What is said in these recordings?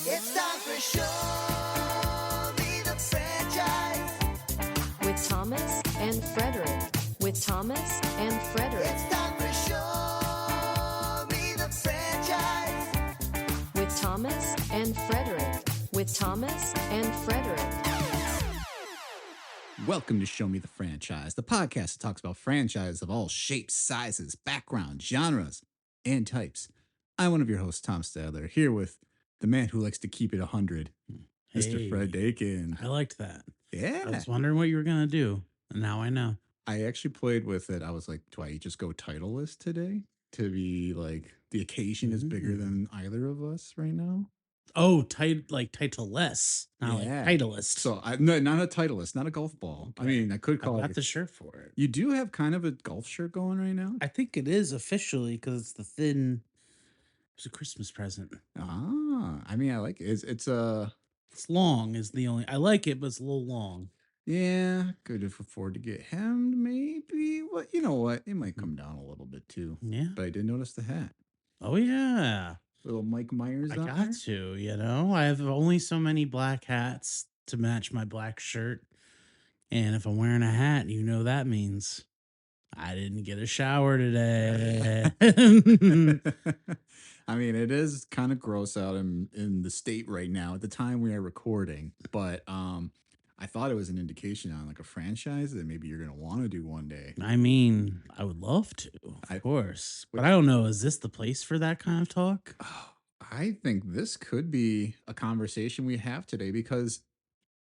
It's time for Show Me the Franchise. With Thomas and Frederick. With Thomas and Frederick. It's time for Show Me the Franchise. With Thomas and Frederick. With Thomas and Frederick. Welcome to Show Me the Franchise, the podcast that talks about franchises of all shapes, sizes, backgrounds, genres, and types. I'm one of your hosts, Tom Stadler, here with the man who likes to keep it 100, Mr. Fred Dakin. I liked that. Yeah. I was wondering what you were going to do, and now I know. I actually played with it. I was like, do I just go titleless today to be like, the occasion is bigger than either of us right now? Oh, titleless, not like titleist. So, no, not a titleist, not a golf ball. Okay. I mean, I could call I got it. the shirt for it. You do have kind of a golf shirt going right now? I think it is officially because it's the thin. It's a Christmas present. I mean, I like it. It's long is the only. I like it, but it's a little long. Yeah, could have afford to get hemmed, maybe. What you know what? It might come down a little bit too. Yeah. But I did notice the hat. Oh yeah. Little Mike Myers. I out got there. to. You know, I have only so many black hats to match my black shirt, and if I'm wearing a hat, you know that means I didn't get a shower today. I mean, it is kind of gross out in the state right now at the time we are recording, but I thought it was an indication on like a franchise that maybe you're gonna want to do one day. I mean, I would love to, of course, but I don't know. Is this the place for that kind of talk? I think this could be a conversation we have today because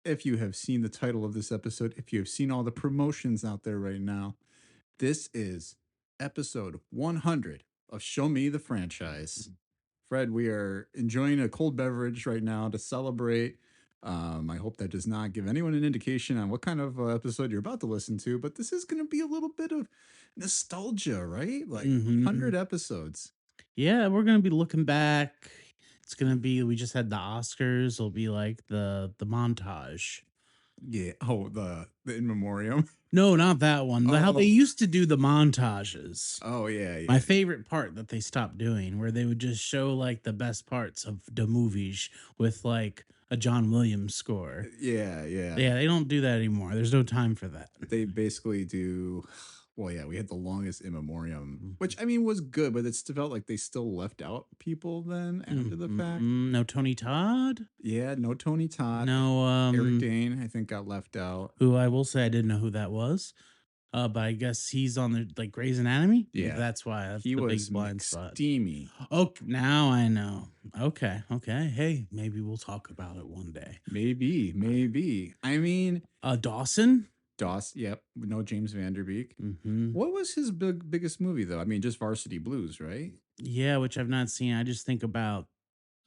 if you have seen the title of this episode, if you have seen all the promotions out there right now, this is episode 100 of Show Me the Franchise. Fred, we are enjoying a cold beverage right now to celebrate. I hope that does not give anyone an indication on what kind of episode you're about to listen to, but this is going to be a little bit of nostalgia, right? Like 100 episodes. Yeah, we're going to be looking back. It's going to be, we just had the Oscars. It'll be like the montage. Yeah. Oh, the in memoriam. No, not that one. How they used to do the montages. Oh, yeah. My favorite part that they stopped doing, where they would just show like the best parts of the movies with like a John Williams score. Yeah. Yeah, they don't do that anymore. There's no time for that. They basically do. Well, yeah, we had the longest in memoriam, which I mean was good, but it felt like they still left out people then after the fact. No Tony Todd. Yeah, no Tony Todd. No Eric Dane, I think, got left out. Who I will say I didn't know who that was. But I guess he's on the like Grey's Anatomy. Yeah, that's why. That's he the was big blind spot. Steamy. Oh, now I know. Okay. Hey, maybe we'll talk about it one day. Maybe. I mean, Dawson. Yep. No James Vanderbeek. Mm-hmm. What was his biggest movie though? I mean, just Varsity Blues, right? Yeah, which I've not seen. I just think about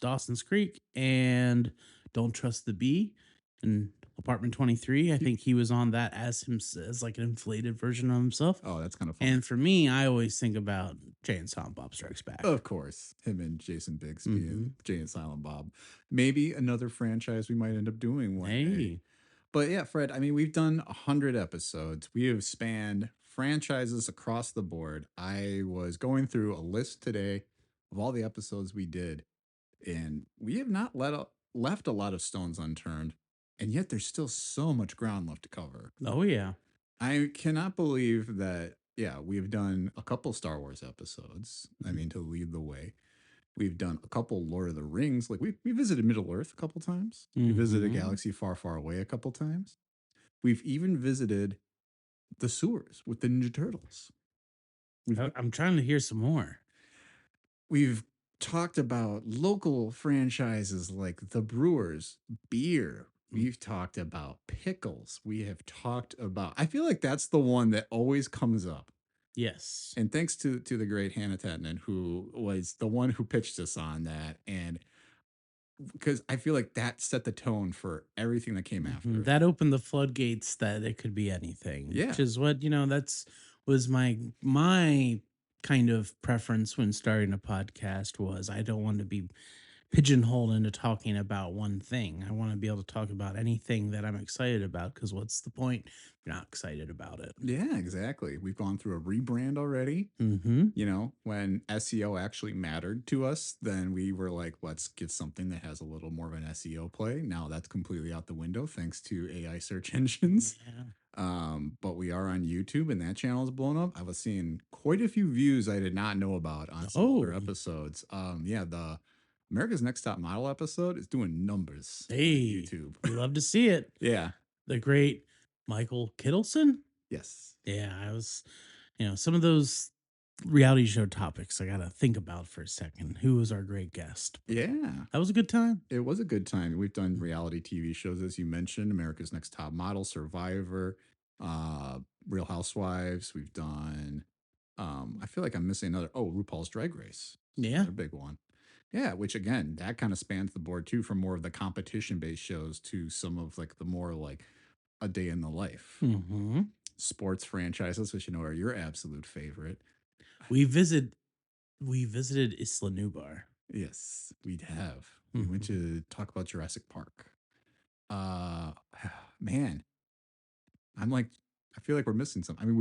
Dawson's Creek and Don't Trust the Bee and Apartment 23. I think he was on that as like an inflated version of himself. Oh, that's kind of fun. And for me, I always think about Jay and Silent Bob Strikes Back. Of course, him and Jason Bixby and Jay and Silent Bob. Maybe another franchise we might end up doing one day. But yeah, Fred, I mean, we've done 100 episodes. We have spanned franchises across the board. I was going through a list today of all the episodes we did, and we have not left a lot of stones unturned, and yet there's still so much ground left to cover. Oh, yeah. I cannot believe that, we have done a couple Star Wars episodes. I mean, to lead the way. We've done a couple Lord of the Rings. Like we visited Middle Earth a couple times. We visited a galaxy far, far away a couple times. We've even visited the sewers with the Ninja Turtles. I'm trying to hear some more. We've talked about local franchises like the Brewers, beer. We've talked about pickles. We have talked about, I feel like that's the one that always comes up. Yes. And thanks to the great Hannah Tettinen, who was the one who pitched us on that. And because I feel like that set the tone for everything that came after. That opened the floodgates that it could be anything. Yeah. Which is what, was my kind of preference when starting a podcast was I don't want to be pigeonholed into talking about one thing. I want to be able to talk about anything that I'm excited about, because what's the point if you're not excited about it? Yeah, exactly. We've gone through a rebrand already. Mm-hmm. You know, when SEO actually mattered to us, then we were like, let's get something that has a little more of an SEO play. Now that's completely out the window thanks to AI search engines. Yeah. But we are on YouTube and that channel is blown up. I was seeing quite a few views I did not know about on some other Oh. episodes. Yeah, the America's Next Top Model episode is doing numbers on Hey, YouTube. we love to see it. Yeah. The great Michael Kittleson. Yes. Yeah, I was, some of those reality show topics I got to think about for a second. Who was our great guest? Yeah. That was a good time. It was a good time. We've done reality TV shows, as you mentioned, America's Next Top Model, Survivor, Real Housewives. We've done, I feel like I'm missing another. Oh, RuPaul's Drag Race. Yeah. A big one. Yeah, which again, that kind of spans the board too, from more of the competition-based shows to some of like the more like a day in the life. Mm-hmm. Sports franchises, which are your absolute favorite. We visited Isla Nublar. Yes, we'd have. We went to talk about Jurassic Park. Man, I feel like we're missing something. I mean,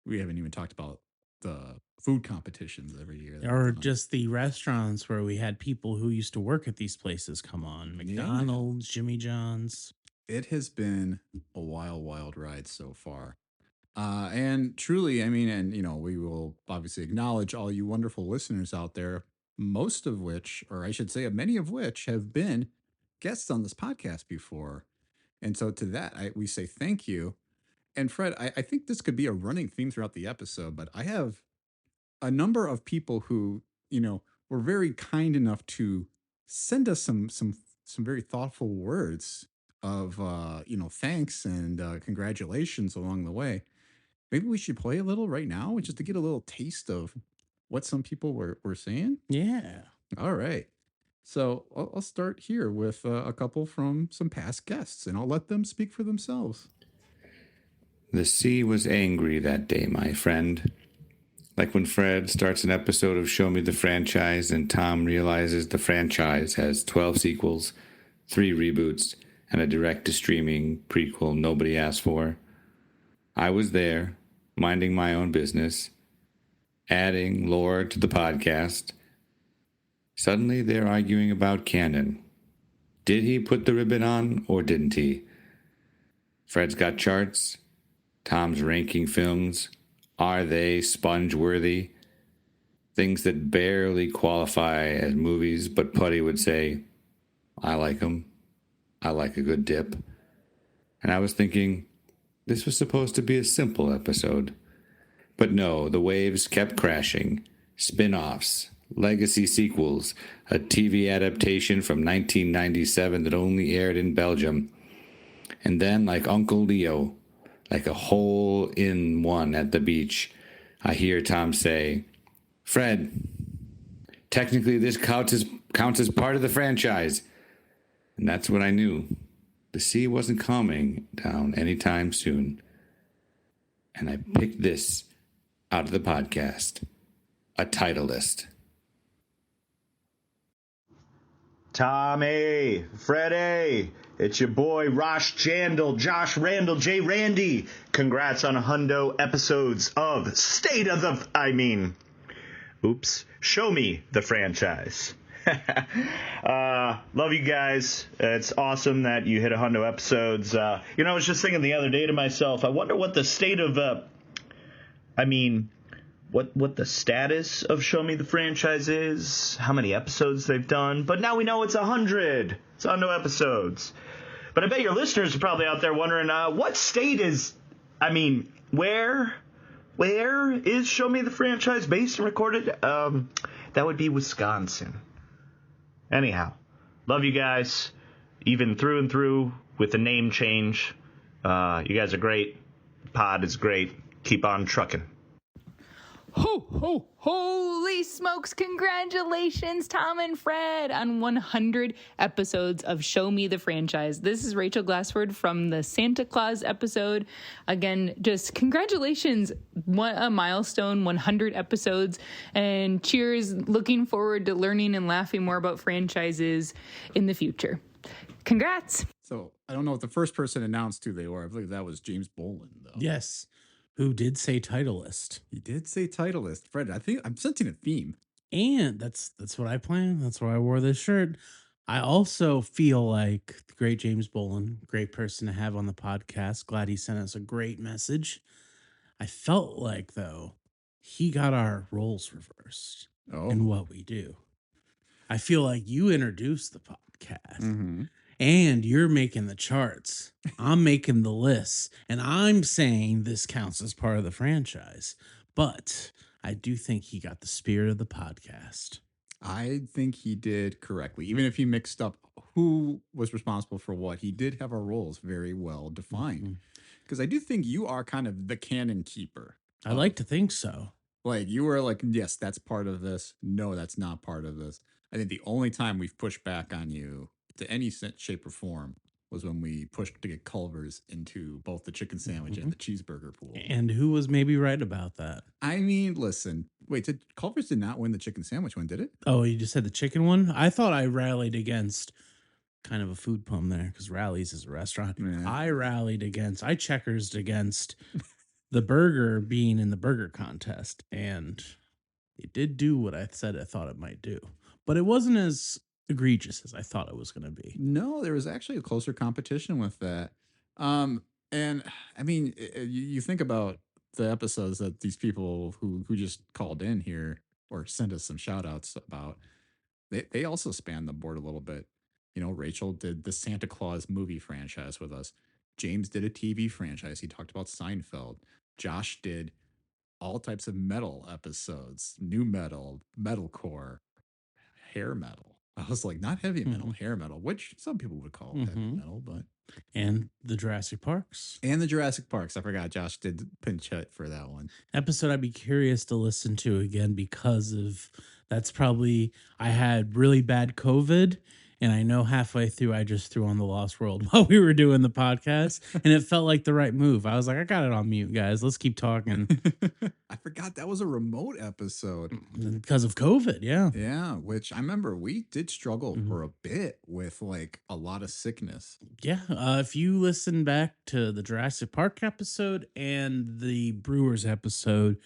we haven't even talked about the food competitions every year. Or just the restaurants where we had people who used to work at these places come on. McDonald's, Jimmy John's. It has been a wild ride so far. And truly, I mean, and we will obviously acknowledge all you wonderful listeners out there, most of which, or I should say, many of which have been guests on this podcast before. And so to that, we say thank you. And Fred, I think this could be a running theme throughout the episode, but I have a number of people who, were very kind enough to send us some very thoughtful words of, thanks and congratulations along the way. Maybe we should play a little right now just to get a little taste of what some people were saying. Yeah. All right. So I'll start here with a couple from some past guests, and I'll let them speak for themselves. The sea was angry that day, my friend. Like when Fred starts an episode of Show Me the Franchise and Tom realizes the franchise has 12 sequels, 3 reboots, and a direct-to-streaming prequel nobody asked for. I was there, minding my own business, adding lore to the podcast. Suddenly they're arguing about canon. Did he put the ribbon on or didn't he? Fred's got charts. Tom's ranking films. Are they sponge-worthy? Things that barely qualify as movies, but Putty would say, I like them. I like a good dip. And I was thinking, this was supposed to be a simple episode. But no, the waves kept crashing. Spin-offs, legacy sequels, a TV adaptation from 1997 that only aired in Belgium. And then, like Uncle Leo, like a hole in one at the beach, I hear Tom say, Fred, technically this counts as part of the franchise. And that's when I knew the sea wasn't calming down anytime soon. And I picked this out of the podcast, a title list. Tommy, Freddie, it's your boy Josh Randall, J. Randy. Congrats on 100 episodes of Show Me the Franchise. Love you guys. It's awesome that you hit 100 episodes. I was just thinking the other day to myself, I wonder what the state of, what the status of Show Me the Franchise is, how many episodes they've done. But now we know it's 100. It's 100 episodes. But I bet your listeners are probably out there wondering, what state is, where is Show Me the Franchise based and recorded? That would be Wisconsin. Anyhow, love you guys, even through and through with the name change. You guys are great. Pod is great. Keep on trucking. Ho, ho, holy smokes. Congratulations, Tom and Fred, on 100 episodes of Show Me the Franchise. This is Rachel Glassford from the Santa Claus episode. Again, just congratulations. What a milestone, 100 episodes. And cheers. Looking forward to learning and laughing more about franchises in the future. Congrats. So I don't know if the first person announced who they were. I believe that was James Boland, though. Yes. Who did say Titleist. He did say Titleist. Fred, I think I'm sensing a theme. And that's what I planned. That's why I wore this shirt. I also feel like the great James Boland, great person to have on the podcast. Glad he sent us a great message. I felt like, though, he got our roles reversed in what we do. I feel like you introduced the podcast. And you're making the charts. I'm making the lists. And I'm saying this counts as part of the franchise. But I do think he got the spirit of the podcast. I think he did correctly. Even if he mixed up who was responsible for what, he did have our roles very well defined. Because I do think you are kind of the canon keeper. I like to think so. Like, you were like, yes, that's part of this. No, that's not part of this. I think the only time we've pushed back on you to any shape or form was when we pushed to get Culver's into both the chicken sandwich and the cheeseburger pool. And who was maybe right about that? I mean, listen, wait, Culver's did not win the chicken sandwich one, did it? Oh, you just said the chicken one? I thought I rallied against kind of a food pun there because Rally's is a restaurant. Yeah. I checkersed against the burger being in the burger contest. And it did do what I said I thought it might do. But it wasn't as egregious as I thought it was going to be. No, there was actually a closer competition with that. And I mean, you think about the episodes that these people who just called in here or sent us some shout outs about, they also spanned the board a little bit. You know, Rachel did the Santa Claus movie franchise with us. James did a TV franchise. He talked about Seinfeld. Josh did all types of metal episodes, new metal, metalcore, hair metal. I was like, not heavy metal, hair metal, which some people would call heavy metal, but. And the Jurassic Parks. And the Jurassic Parks. I forgot Josh did pinch hit for that one. Episode I'd be curious to listen to again because of that's probably I had really bad COVID. And I know halfway through, I just threw on The Lost World while we were doing the podcast. And it felt like the right move. I was like, I got it on mute, guys. Let's keep talking. I forgot that was a remote episode. Because of COVID, yeah. Yeah, which I remember we did struggle for a bit with like a lot of sickness. Yeah. If you listen back to the Jurassic Park episode and the Brewers episode,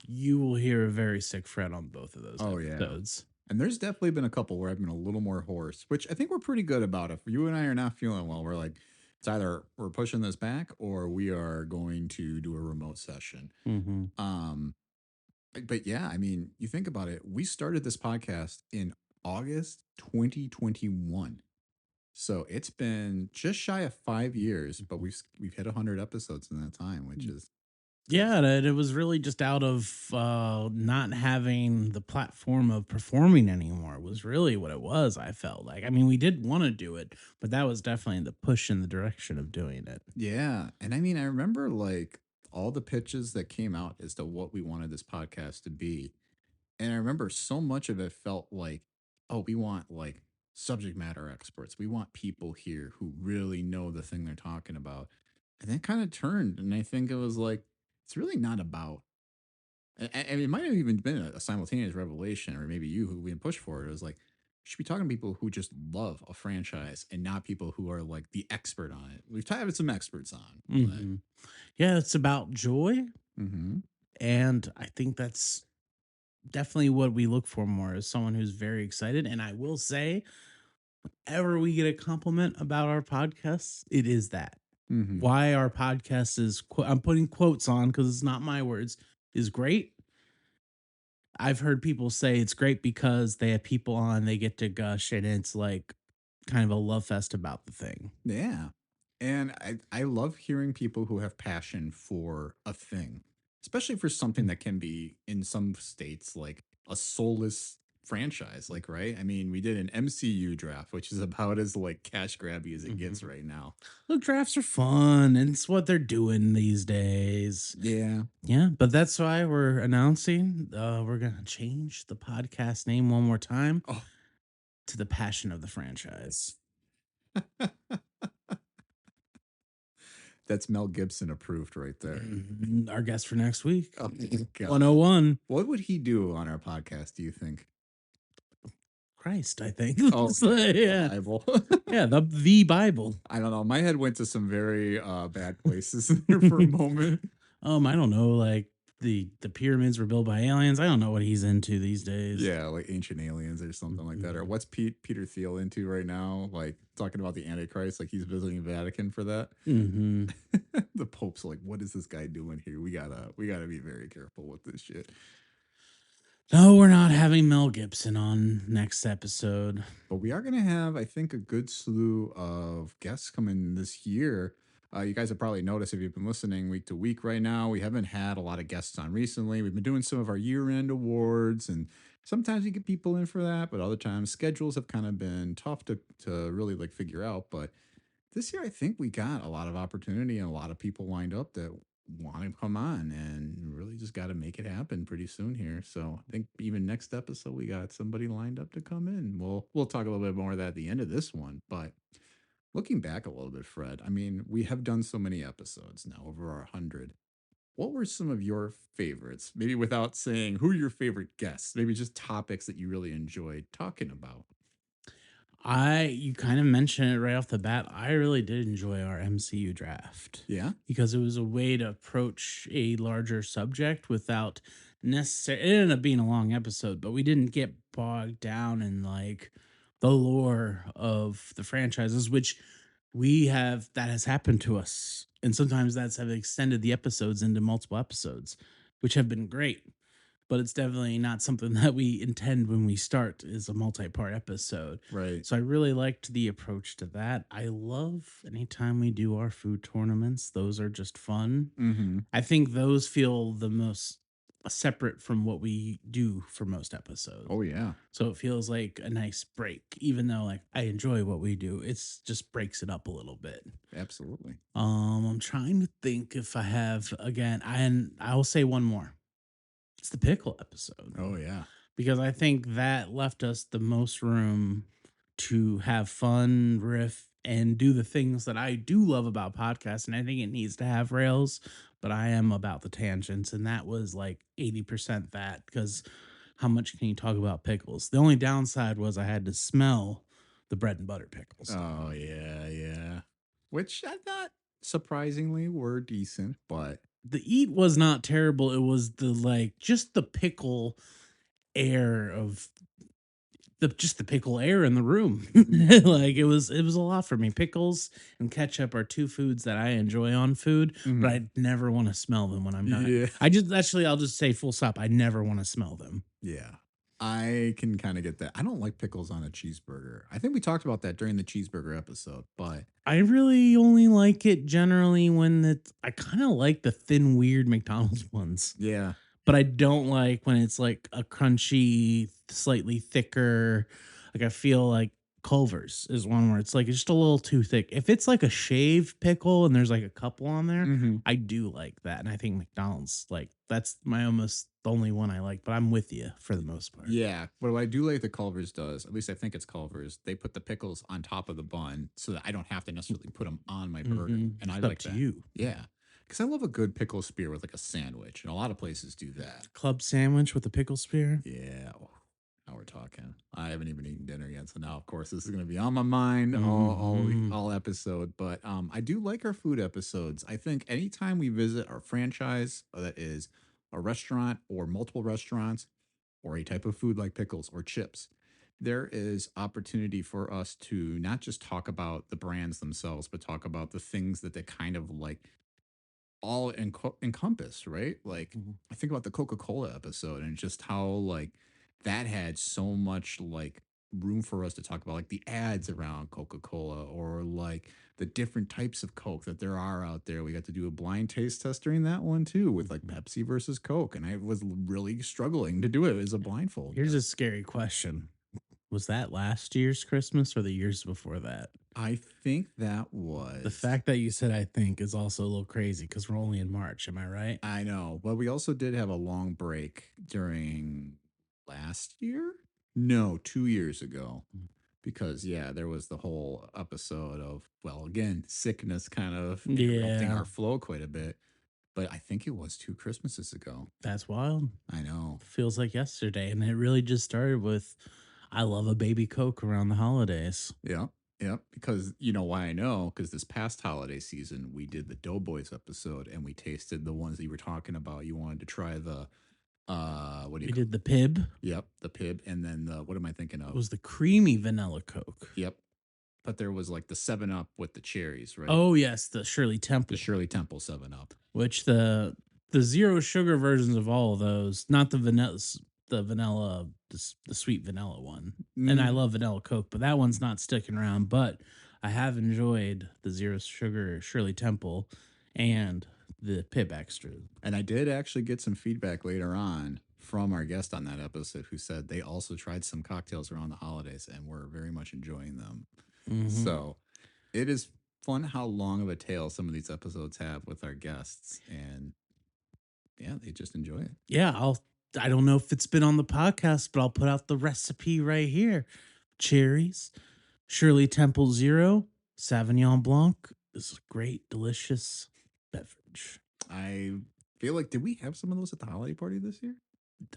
you will hear a very sick Fred on both of those episodes. And there's definitely been a couple where I've been a little more hoarse, which I think we're pretty good about. If you and I are not feeling well, we're like, it's either we're pushing this back or we are going to do a remote session. But yeah, I mean, you think about it. We started this podcast in August 2021. So it's been just shy of 5 years, but we've hit 100 episodes in that time, which is. Yeah, and it was really just out of not having the platform of performing anymore was really what it was, I felt like. I mean, we did want to do it, but that was definitely the push in the direction of doing it. Yeah. And I mean, I remember like all the pitches that came out as to what we wanted this podcast to be. And I remember so much of it felt like, oh, we want like subject matter experts. We want people here who really know the thing they're talking about. And then kind of turned. And I think it was like, it's really not about, and it might have even been a simultaneous revelation, or maybe you who we pushed for it. It was like, we should be talking to people who just love a franchise and not people who are like the expert on it. We've had some experts on. Yeah, it's about joy. And I think that's definitely what we look for more is someone who's very excited. And I will say, whenever we get a compliment about our podcasts, it is that. Why our podcast is, I'm putting quotes on because it's not my words, is great. I've heard people say it's great because they have people on, they get to gush, and it's like kind of a love fest about the thing. Yeah. And I love hearing people who have passion for a thing, especially for something that can be in some states like a soulless franchise, like, right? I mean, we did an MCU draft, which is about as like cash grabby as it gets right now. Look, drafts are fun, and it's what they're doing these days. Yeah. Yeah, but that's why we're announcing we're gonna change the podcast name one more time Oh. to The Passion of the Franchise. That's Mel Gibson approved right there. Our guest for next week, Oh, God. 101. What would he do on our podcast, do you think? Christ, I think. Oh, yeah, Bible. yeah, the Bible. I don't know. My head went to some very bad places there for a moment. I don't know, like the pyramids were built by aliens. I don't know what he's into these days. Yeah, like ancient aliens or something like that. Or what's Peter Thiel into right now? Like talking about the Antichrist, like he's visiting the Vatican for that. Mm-hmm. The Pope's like, what is this guy doing here? We gotta be very careful with this shit. No, we're not having Mel Gibson on next episode. But we are gonna have, I think, a good slew of guests coming this year. You guys have probably noticed if you've been listening week to week right now, we haven't had a lot of guests on recently. We've been doing some of our year-end awards, and sometimes we get people in for that, but other times schedules have kind of been tough to really like figure out. But this year, I think we got a lot of opportunity and a lot of people lined up that want to come on, and really just got to make it happen pretty soon here. So I think even next episode, we got somebody lined up to come in. We'll talk a little bit more of that at the end of this one, but looking back a little bit, Fred, I mean, we have done so many episodes now, over our 100. What were some of your favorites? Maybe without saying who are your favorite guests, maybe just topics that you really enjoyed talking about. You kind of mentioned it right off the bat. I really did enjoy our MCU draft. Yeah. Because it was a way to approach a larger subject without necessarily, it ended up being a long episode, but we didn't get bogged down in like the lore of the franchises, which that has happened to us. And sometimes that's have extended the episodes into multiple episodes, which have been great. But it's definitely not something that we intend when we start is a multi-part episode. Right. So I really liked the approach to that. I love anytime we do our food tournaments. Those are just fun. Mm-hmm. I think those feel the most separate from what we do for most episodes. Oh, yeah. So it feels like a nice break, even though like I enjoy what we do. It's just breaks it up a little bit. Absolutely. I'm trying to think if I have again, and I will say one more. It's the pickle episode. Oh, yeah. Because I think that left us the most room to have fun, riff, and do the things that I do love about podcasts. And I think it needs to have rails, but I am about the tangents. And that was like 80% that, because how much can you talk about pickles? The only downside was I had to smell the bread and butter pickles. Oh, yeah. Which I thought surprisingly were decent, but The eat was not terrible. It was just the pickle air of the pickle air in the room. Like it was a lot for me. Pickles and ketchup are two foods that I enjoy on food, but I never want to smell them when I'm not. Yeah. I'll just say full stop. I never want to smell them. yeah. I can kind of get that. I don't like pickles on a cheeseburger. I think we talked about that during the cheeseburger episode, but I really only like it generally when I kind of like the thin, weird McDonald's ones. yeah. But I don't like when it's like a crunchy, slightly thicker. Like I feel like Culver's is one where it's like it's just a little too thick. If it's like a shaved pickle and there's like a couple on there, I do like that. And I think McDonald's, like that's my almost the only one I like. But I'm with you for the most part. Yeah. But what I do like that Culver's does, at least I think it's Culver's, they put the pickles on top of the bun so that I don't have to necessarily put them on my burger. And I It's like up to that. you. Yeah. Because I love a good pickle spear with like a sandwich. And a lot of places do that. Club sandwich with a pickle spear. Yeah. Oh, now we're talking. I haven't even eaten dinner yet. So now, of course, this is going to be on my mind all episode. But I do like our food episodes. I think anytime we visit our franchise, that is a restaurant or multiple restaurants or a type of food like pickles or chips, there is opportunity for us to not just talk about the brands themselves, but talk about the things that they kind of like all encompass, right? Like I think about the Coca-Cola episode and just how like that had so much like room for us to talk about like the ads around Coca-Cola or like the different types of Coke that there are out there. We got to do a blind taste test during that one too with like Pepsi versus Coke, and I was really struggling to do it as a blindfold. Here's a scary question. Was that last year's Christmas or the years before that? I think that was The fact that you said I think is also a little crazy because we're only in March. Am I right? I know, but we also did have a long break during last year. No, 2 years ago. Because there was the whole episode of, well, again, sickness kind of interrupting Yeah. our flow quite a bit. But I think it was 2 Christmases ago. That's wild. I know. Feels like yesterday. And it really just started with I love a baby Coke around the holidays. Yep. Yep. Because you know why I know? Because this past holiday season, we did the Doughboys episode and we tasted the ones that you were talking about. You wanted to try the, what do you We call did the Pib. Yep. The Pib. And then what am I thinking of? It was the creamy vanilla Coke. Yep. But there was like the 7-Up with the cherries, right? Oh, yes. The Shirley Temple. The Shirley Temple 7-Up. Which the zero sugar versions of all of those, not the vanilla, the sweet vanilla one. And I love vanilla Coke, but that one's not sticking around. But I have enjoyed the zero sugar Shirley Temple and the Pib Extra. And I did actually get some feedback later on from our guest on that episode who said they also tried some cocktails around the holidays and were very much enjoying them. Mm-hmm. So it is fun how long of a tale some of these episodes have with our guests. And yeah, they just enjoy it. Yeah, I don't know if it's been on the podcast, but I'll put out the recipe right here. Cherries, Shirley Temple Zero, Sauvignon Blanc. This is a great, delicious beverage. I feel like, did we have some of those at the holiday party this year?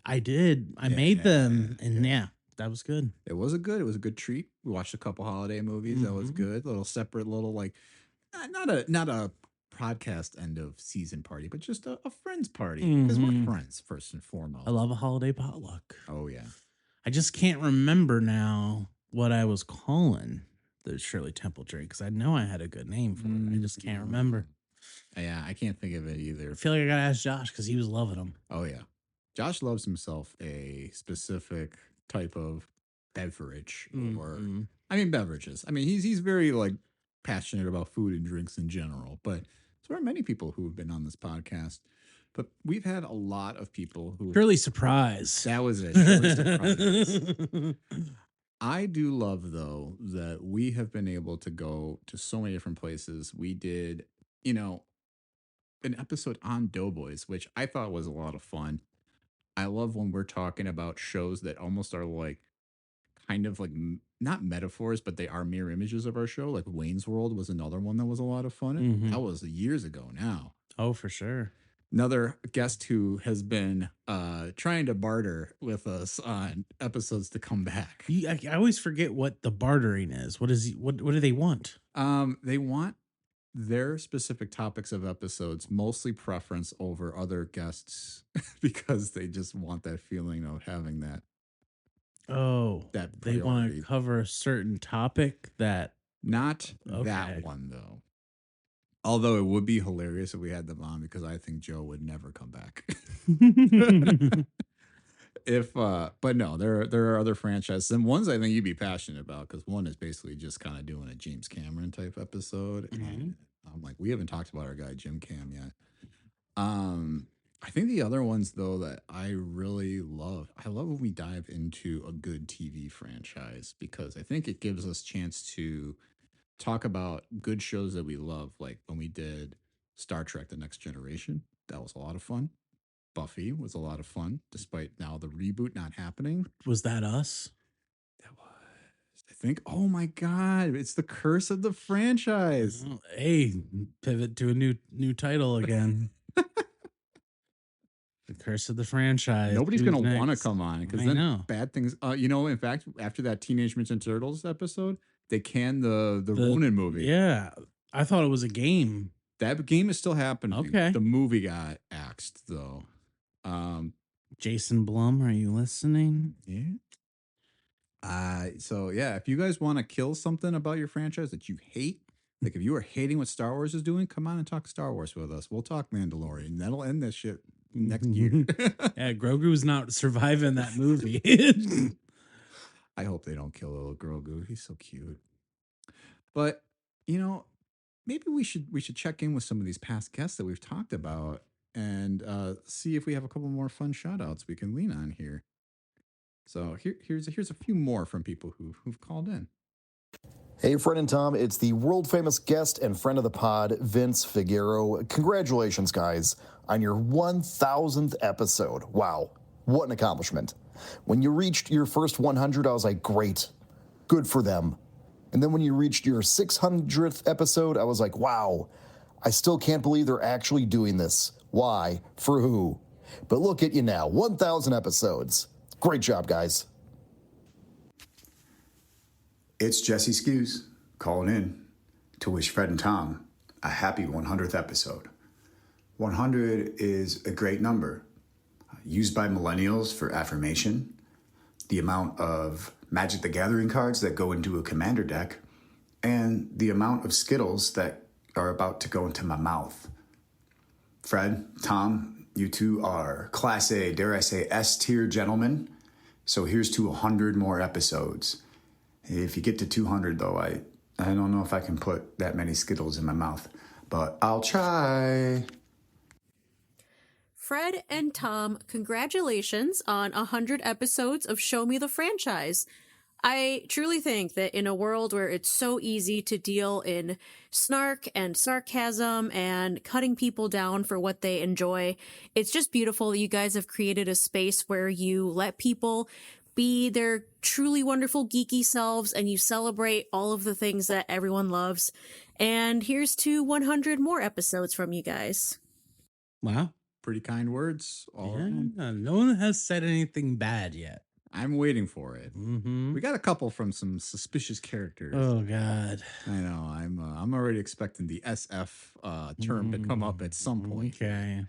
I did. I made them, and yeah, that was good. It was a good treat. We watched a couple holiday movies. That was good. Little separate, little like not a podcast end of season party, but just a friends party because we're friends first and foremost. I love a holiday potluck. Oh yeah. I just can't remember now what I was calling the Shirley Temple drink because I know I had a good name for it. I just can't remember. Yeah, I can't think of it either. I feel like I gotta ask Josh because he was loving them. Oh yeah. Josh loves himself a specific type of beverage or I mean beverages. I mean he's very like passionate about food and drinks in general, but so are many people who have been on this podcast. But we've had a lot of people who Shirley Surprise. that was it. Shirley Surprise. I do love though that we have been able to go to so many different places. We did, an episode on Doughboys, which I thought was a lot of fun. I love when we're talking about shows that almost are like kind of like not metaphors, but they are mirror images of our show. Like Wayne's World was another one that was a lot of fun. That was years ago now. Oh, for sure. Another guest who has been trying to barter with us on episodes to come back. I always forget what the bartering is. What do they want? They want their specific topics of episodes, mostly preference over other guests because they just want that feeling of having that. Oh, That they want priority. to cover a certain topic that. Not Okay. that one though. Although it would be hilarious if we had them on because I think Joe would never come back. But no, there are other franchises and ones I think you'd be passionate about because one is basically just kind of doing a James Cameron type episode, and I'm like, we haven't talked about our guy Jim Cam yet. I think the other ones though that I really love, I love when we dive into a good TV franchise because I think it gives us chance to talk about good shows that we love, like when we did Star Trek: The Next Generation. That was a lot of fun. Buffy was a lot of fun, despite now the reboot not happening. Was that us? That was, I think, oh my God, it's the curse of the franchise. Oh, hey, pivot to a new title again. The curse of the franchise. Nobody's Who's going to want to next? come on because I then know. bad things, in fact, after that Teenage Mutant Ninja Turtles episode, they canned the Ronin movie. Yeah, I thought it was a game. That game is still happening. Okay. The movie got axed though. Jason Blum, are you listening? Yeah. So yeah, if you guys want to kill something about your franchise that you hate, like if you are hating what Star Wars is doing, come on and talk Star Wars with us. We'll talk Mandalorian. That'll end this shit next year. Yeah, Grogu's not surviving that movie. I hope they don't kill little Grogu. He's so cute. But you know, maybe we should check in with some of these past guests that we've talked about and see if we have a couple more fun shout outs we can lean on here. So here's a few more from people who've called in. Hey, Fred and Tom, it's the world famous guest and friend of the pod, Vince Figueroa. Congratulations, guys, on your 1000th episode. Wow, what an accomplishment. When you reached your first 100, I was like, great, good for them. And then when you reached your 600th episode, I was like, wow, I still can't believe they're actually doing this. Why? For who? But look at you now, 1,000 episodes. Great job, guys. It's Jesse Skews calling in to wish Fred and Tom a happy 100th episode. 100 is a great number, used by millennials for affirmation, the amount of Magic the Gathering cards that go into a commander deck, and the amount of Skittles that are about to go into my mouth. Fred, Tom, you two are Class A, dare I say S-tier gentlemen, so here's to 100 more episodes. If you get to 200, though, I don't know if I can put that many Skittles in my mouth, but I'll try. Fred and Tom, congratulations on 100 episodes of Show Me the Franchise. I truly think that in a world where it's so easy to deal in snark and sarcasm and cutting people down for what they enjoy, it's just beautiful that you guys have created a space where you let people be their truly wonderful geeky selves and you celebrate all of the things that everyone loves. And here's to 100 more episodes from you guys. Wow. Pretty kind words. All Yeah, no one has said anything bad yet. I'm waiting for it. Mm-hmm. We got a couple from some suspicious characters. Oh God. I know. I'm already expecting the SF term to come up at some point. Okay.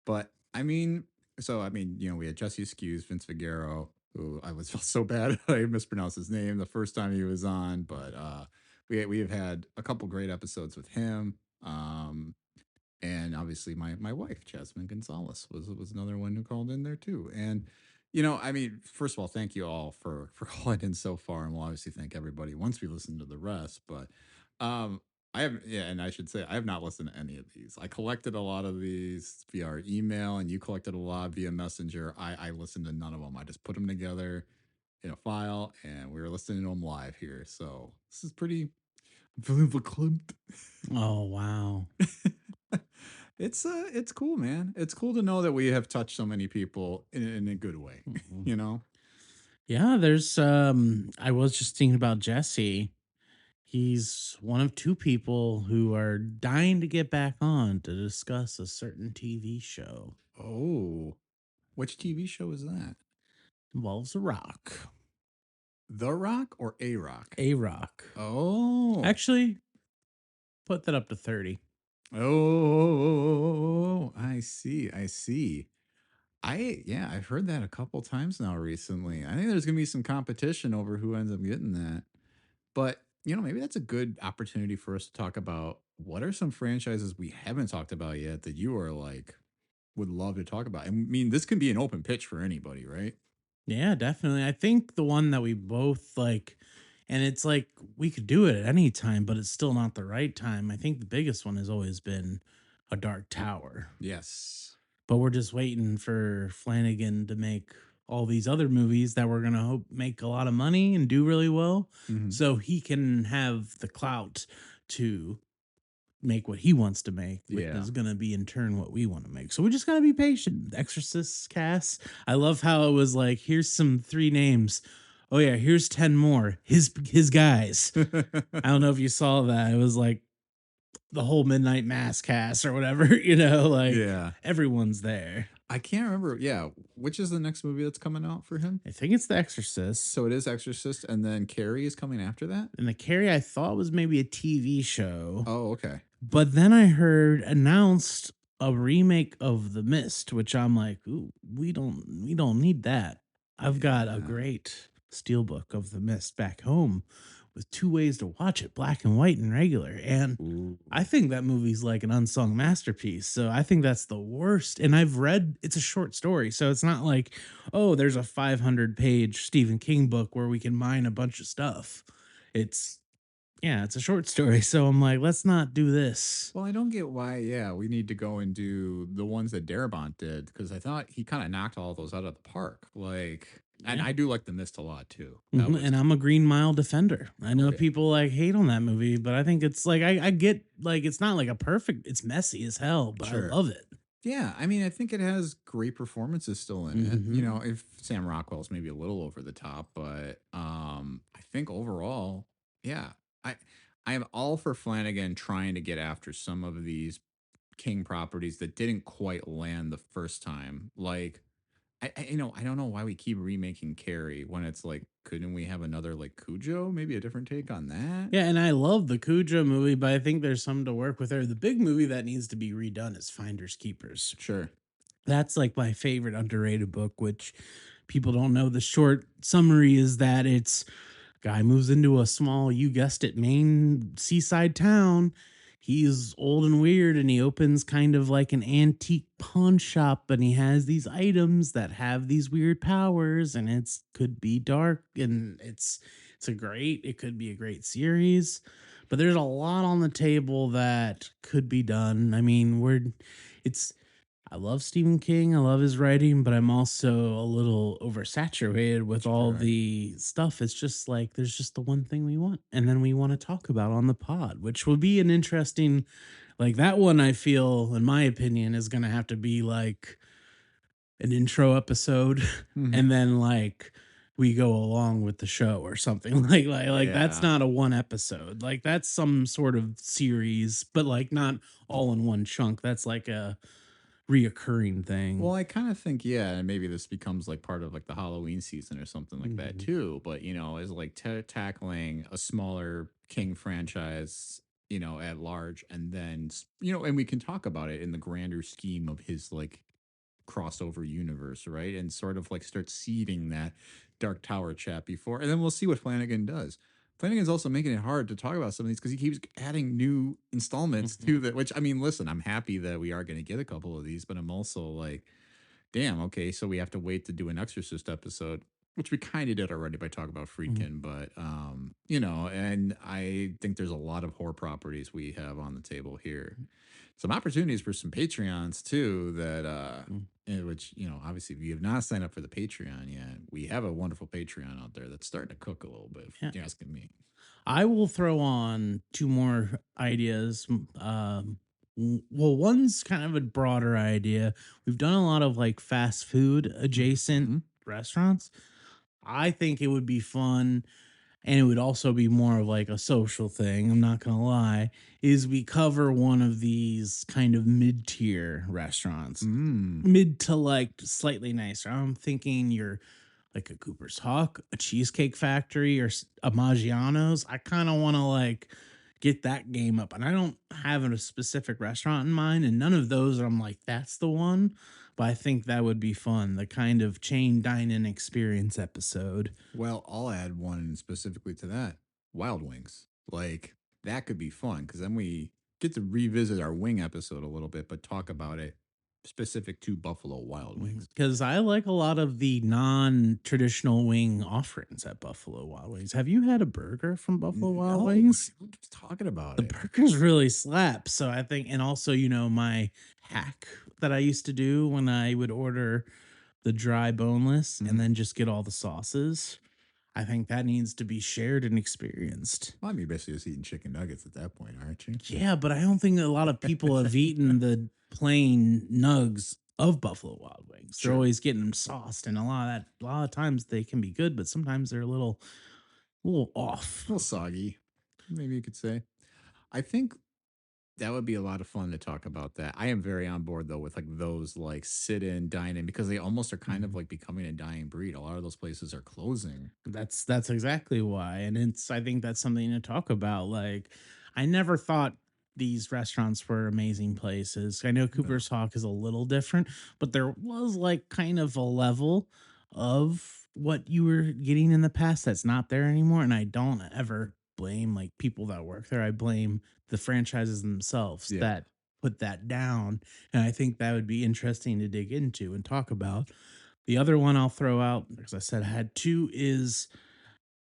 But I mean, we had Jesse Skews, Vince Figueroa, who I was felt so bad I mispronounced his name the first time he was on, but we have had a couple great episodes with him. And obviously my wife, Jasmine Gonzalez, was another one who called in there too. And first of all, thank you all for calling in so far, and we'll obviously thank everybody once we listen to the rest. But and I should say I have not listened to any of these. I collected a lot of these via our email, and you collected a lot via Messenger. I listened to none of them. I just put them together in a file, and we were listening to them live here. So this is pretty. I'm feeling verklempt. Oh wow. It's cool, man. It's cool to know that we have touched so many people in a good way. Mhm. You know. Yeah, there's I was just thinking about Jesse. He's one of two people who are dying to get back on to discuss a certain TV show. Oh, which TV show is that? Involves a rock. The Rock or A Rock? A rock. Oh, Actually, put that up to 30. oh, I see. I've heard that a couple times now recently. I think there's gonna be some competition over who ends up getting that. But maybe that's a good opportunity for us to talk about what are some franchises we haven't talked about yet that you are like would love to talk about. I mean, this can be an open pitch for anybody, right? Yeah, definitely. I think the one that we both like, and it's like we could do it at any time, but it's still not the right time. I think the biggest one has always been A Dark Tower. Yes. But we're just waiting for Flanagan to make all these other movies that we're going to hope make a lot of money and do really well. Mhm. So he can have the clout to make what he wants to make, which Yeah. is going to be in turn what we want to make. So we just got to be patient. The Exorcist cast. I love how it was like, here's some 3 names. Oh yeah, here's 10 more. His guys. I don't know if you saw that. It was like the whole Midnight Mass cast or whatever, like Yeah. everyone's there. I can't remember. Yeah. Which is the next movie that's coming out for him? I think it's The Exorcist. So it is Exorcist, and then Carrie is coming after that? And the Carrie I thought was maybe a TV show. Oh, okay. But then I heard announced a remake of The Mist, which I'm like, ooh, we don't need that. I've got a Yeah. great steelbook of The Mist back home with two ways to watch it, black and white and regular. And Ooh. I think that movie's like an unsung masterpiece. So I think that's the worst. And I've read it's a short story. So it's not like, oh, there's a 500-page Stephen King book where we can mine a bunch of stuff. It's it's a short story. So I'm like, let's not do this. Well, I don't get why, we need to go and do the ones that Darabont did, because I thought he kind of knocked all those out of the park. Like, and I do like The Mist a lot too. That was- And I'm a Green Mile defender. I know Okay. people like hate on that movie, but I think it's like I get like it's not like a perfect. It's messy as hell, but Sure. I love it. Yeah, I mean, I think it has great performances still in it. Mhm. You know, if Sam Rockwell's maybe a little over the top, but I think overall, yeah, I am all for Flanagan trying to get after some of these King properties that didn't quite land the first time. Like, I don't know why we keep remaking Carrie when it's like, couldn't we have another like Cujo? Maybe a different take on that. Yeah, and I love the Cujo movie, but I think there's some to work with there. The big movie that needs to be redone is Finders Keepers. Sure. That's like my favorite underrated book, which people don't know. The short summary is that it's guy moves into a small, you guessed it, Maine seaside town. He's old and weird, and he opens kind of like an antique pawn shop, and he has these items that have these weird powers, and it's could be dark, and it could be a great series, but there's a lot on the table that could be done. I mean, I love Stephen King. I love his writing, but I'm also a little oversaturated with all Sure. the stuff. It's just like there's just the one thing we want, and then we want to talk about on the pod, which will be an interesting, like that one. I feel, in my opinion, is going to have to be like an intro episode, Mhm. and then like we go along with the show or something. Like that's Yeah. not a one episode. Like that's some sort of series, but like not all in one chunk. That's like a reoccurring thing. Well, I kind of think, and maybe this becomes like part of like the Halloween season or something like that Mhm. too. But as like tackling a smaller King franchise, at large, and then and we can talk about it in the grander scheme of his like crossover universe, right? And sort of like start seeding that Dark Tower chat before, and then we'll see what Flanagan does. Flanagan's also making it hard to talk about some of these because he keeps adding new installments to that. Which, I mean, listen, I'm happy that we are going to get a couple of these, but I'm also like, damn, okay, so we have to wait to do an Exorcist episode, which we kind of did already by talking about Friedkin, but and I think there's a lot of horror properties we have on the table here. Some opportunities for some Patreons too that which, obviously if you have not signed up for the Patreon yet, we have a wonderful Patreon out there that's starting to cook a little bit, if you're asking me. I will throw on two more ideas. Well, one's kind of a broader idea. We've done a lot of like fast food adjacent restaurants. I think it would be fun, and it would also be more of like a social thing, I'm not gonna lie, is we cover one of these kind of mid-tier restaurants. Mid to like slightly nicer. I'm thinking you're like a Cooper's Hawk, a Cheesecake Factory, or a Maggiano's. I kind of want to like get that game up. And I don't have a specific restaurant in mind, and none of those I'm like, that's the one. But I think that would be fun. The kind of chain dining experience episode. Well, I'll add one specifically to that. Wild Wings. Like, that could be fun because then we get to revisit our wing episode a little bit, but talk about it specific to Buffalo Wild Wings. Because I like a lot of the non-traditional wing offerings at Buffalo Wild Wings. Have you had a burger from Buffalo Wild Wings? I'm just talking about The it. burgers really slap. So I think, and also, my hack that I used to do when I would order the dry boneless and then just get all the sauces. I think that needs to be shared and experienced. Well, I mean, basically just eating chicken nuggets at that point, aren't you? Yeah, but I don't think a lot of people have eaten the plain nugs of Buffalo Wild Wings. They're always getting them sauced, and a lot of times they can be good, but sometimes they're a little off. A little soggy, maybe you could say. I think that would be a lot of fun to talk about that. I am very on board though with like those like sit in, dine in, because they almost are kind of like becoming a dying breed. A lot of those places are closing. That's exactly why. And I think that's something to talk about. Like, I never thought these restaurants were amazing places. I know Cooper's Hawk is a little different, but there was like kind of a level of what you were getting in the past that's not there anymore. And I don't ever blame like people that work there. I blame the franchises themselves Yeah. that put that down. And I think that would be interesting to dig into and talk about. The other one I'll throw out, because I said I had two, is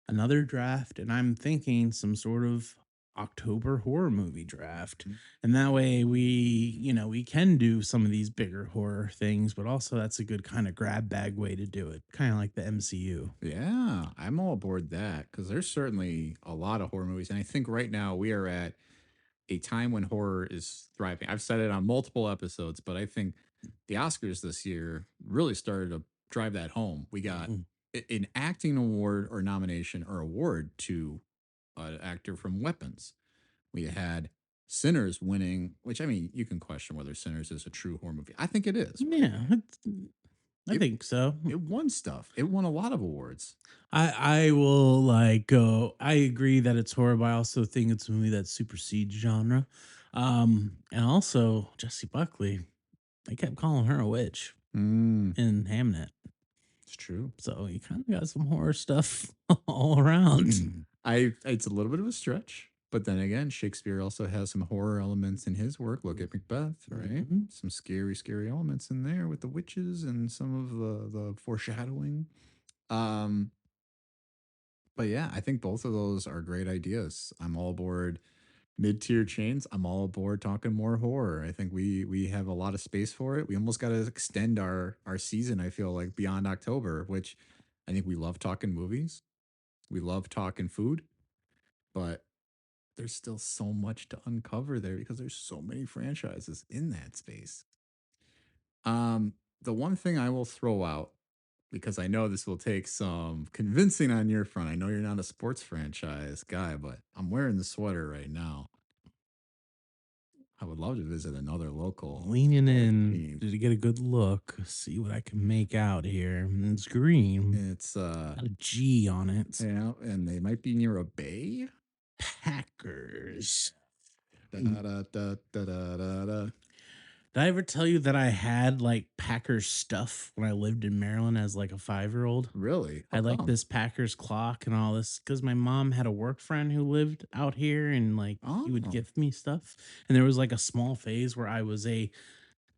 another draft, and I'm thinking some sort of October horror movie draft. And that way we can do some of these bigger horror things, but also that's a good kind of grab bag way to do it, kind of like the MCU. Yeah, I'm all aboard that because there's certainly a lot of horror movies. And I think right now we are at a time when horror is thriving. I've said it on multiple episodes, but I think the Oscars this year really started to drive that home. We got an acting award or nomination or award to an actor from Weapons. We had Sinners winning, which I mean, you can question whether Sinners is a true horror movie. I think it is. Yeah, I think so. It won stuff. It won a lot of awards. I will like go. I agree that it's horror, but I also think it's a movie that supersedes genre. And also Jessie Buckley, they kept calling her a witch in Hamnet. It's true. So you kind of got some horror stuff all around. It's a little bit of a stretch, but then again, Shakespeare also has some horror elements in his work. Look at Macbeth, right? Some scary, scary elements in there with the witches and some of the foreshadowing. But yeah, I think both of those are great ideas. I'm all aboard mid-tier chains. I'm all aboard talking more horror. I think we have a lot of space for it. We almost got to extend our season, I feel like, beyond October, which I think we love talking movies. We love talking food, but there's still so much to uncover there because there's so many franchises in that space. The one thing I will throw out, because I know this will take some convincing on your front. I know you're not a sports franchise guy, but I'm wearing the sweater right now. I would love to visit another local. Leaning in team. to get a good look, see what I can make out here. It's green. It's got a G on it. Yeah, and they might be near a bay. Packers. Da, da, da, da, da, da, da. Did I ever tell you that I had like Packers stuff when I lived in Maryland as like a 5-year-old? Really? I had like this Packers clock and all this because my mom had a work friend who lived out here and like he would gift me stuff. And there was like a small phase where I was a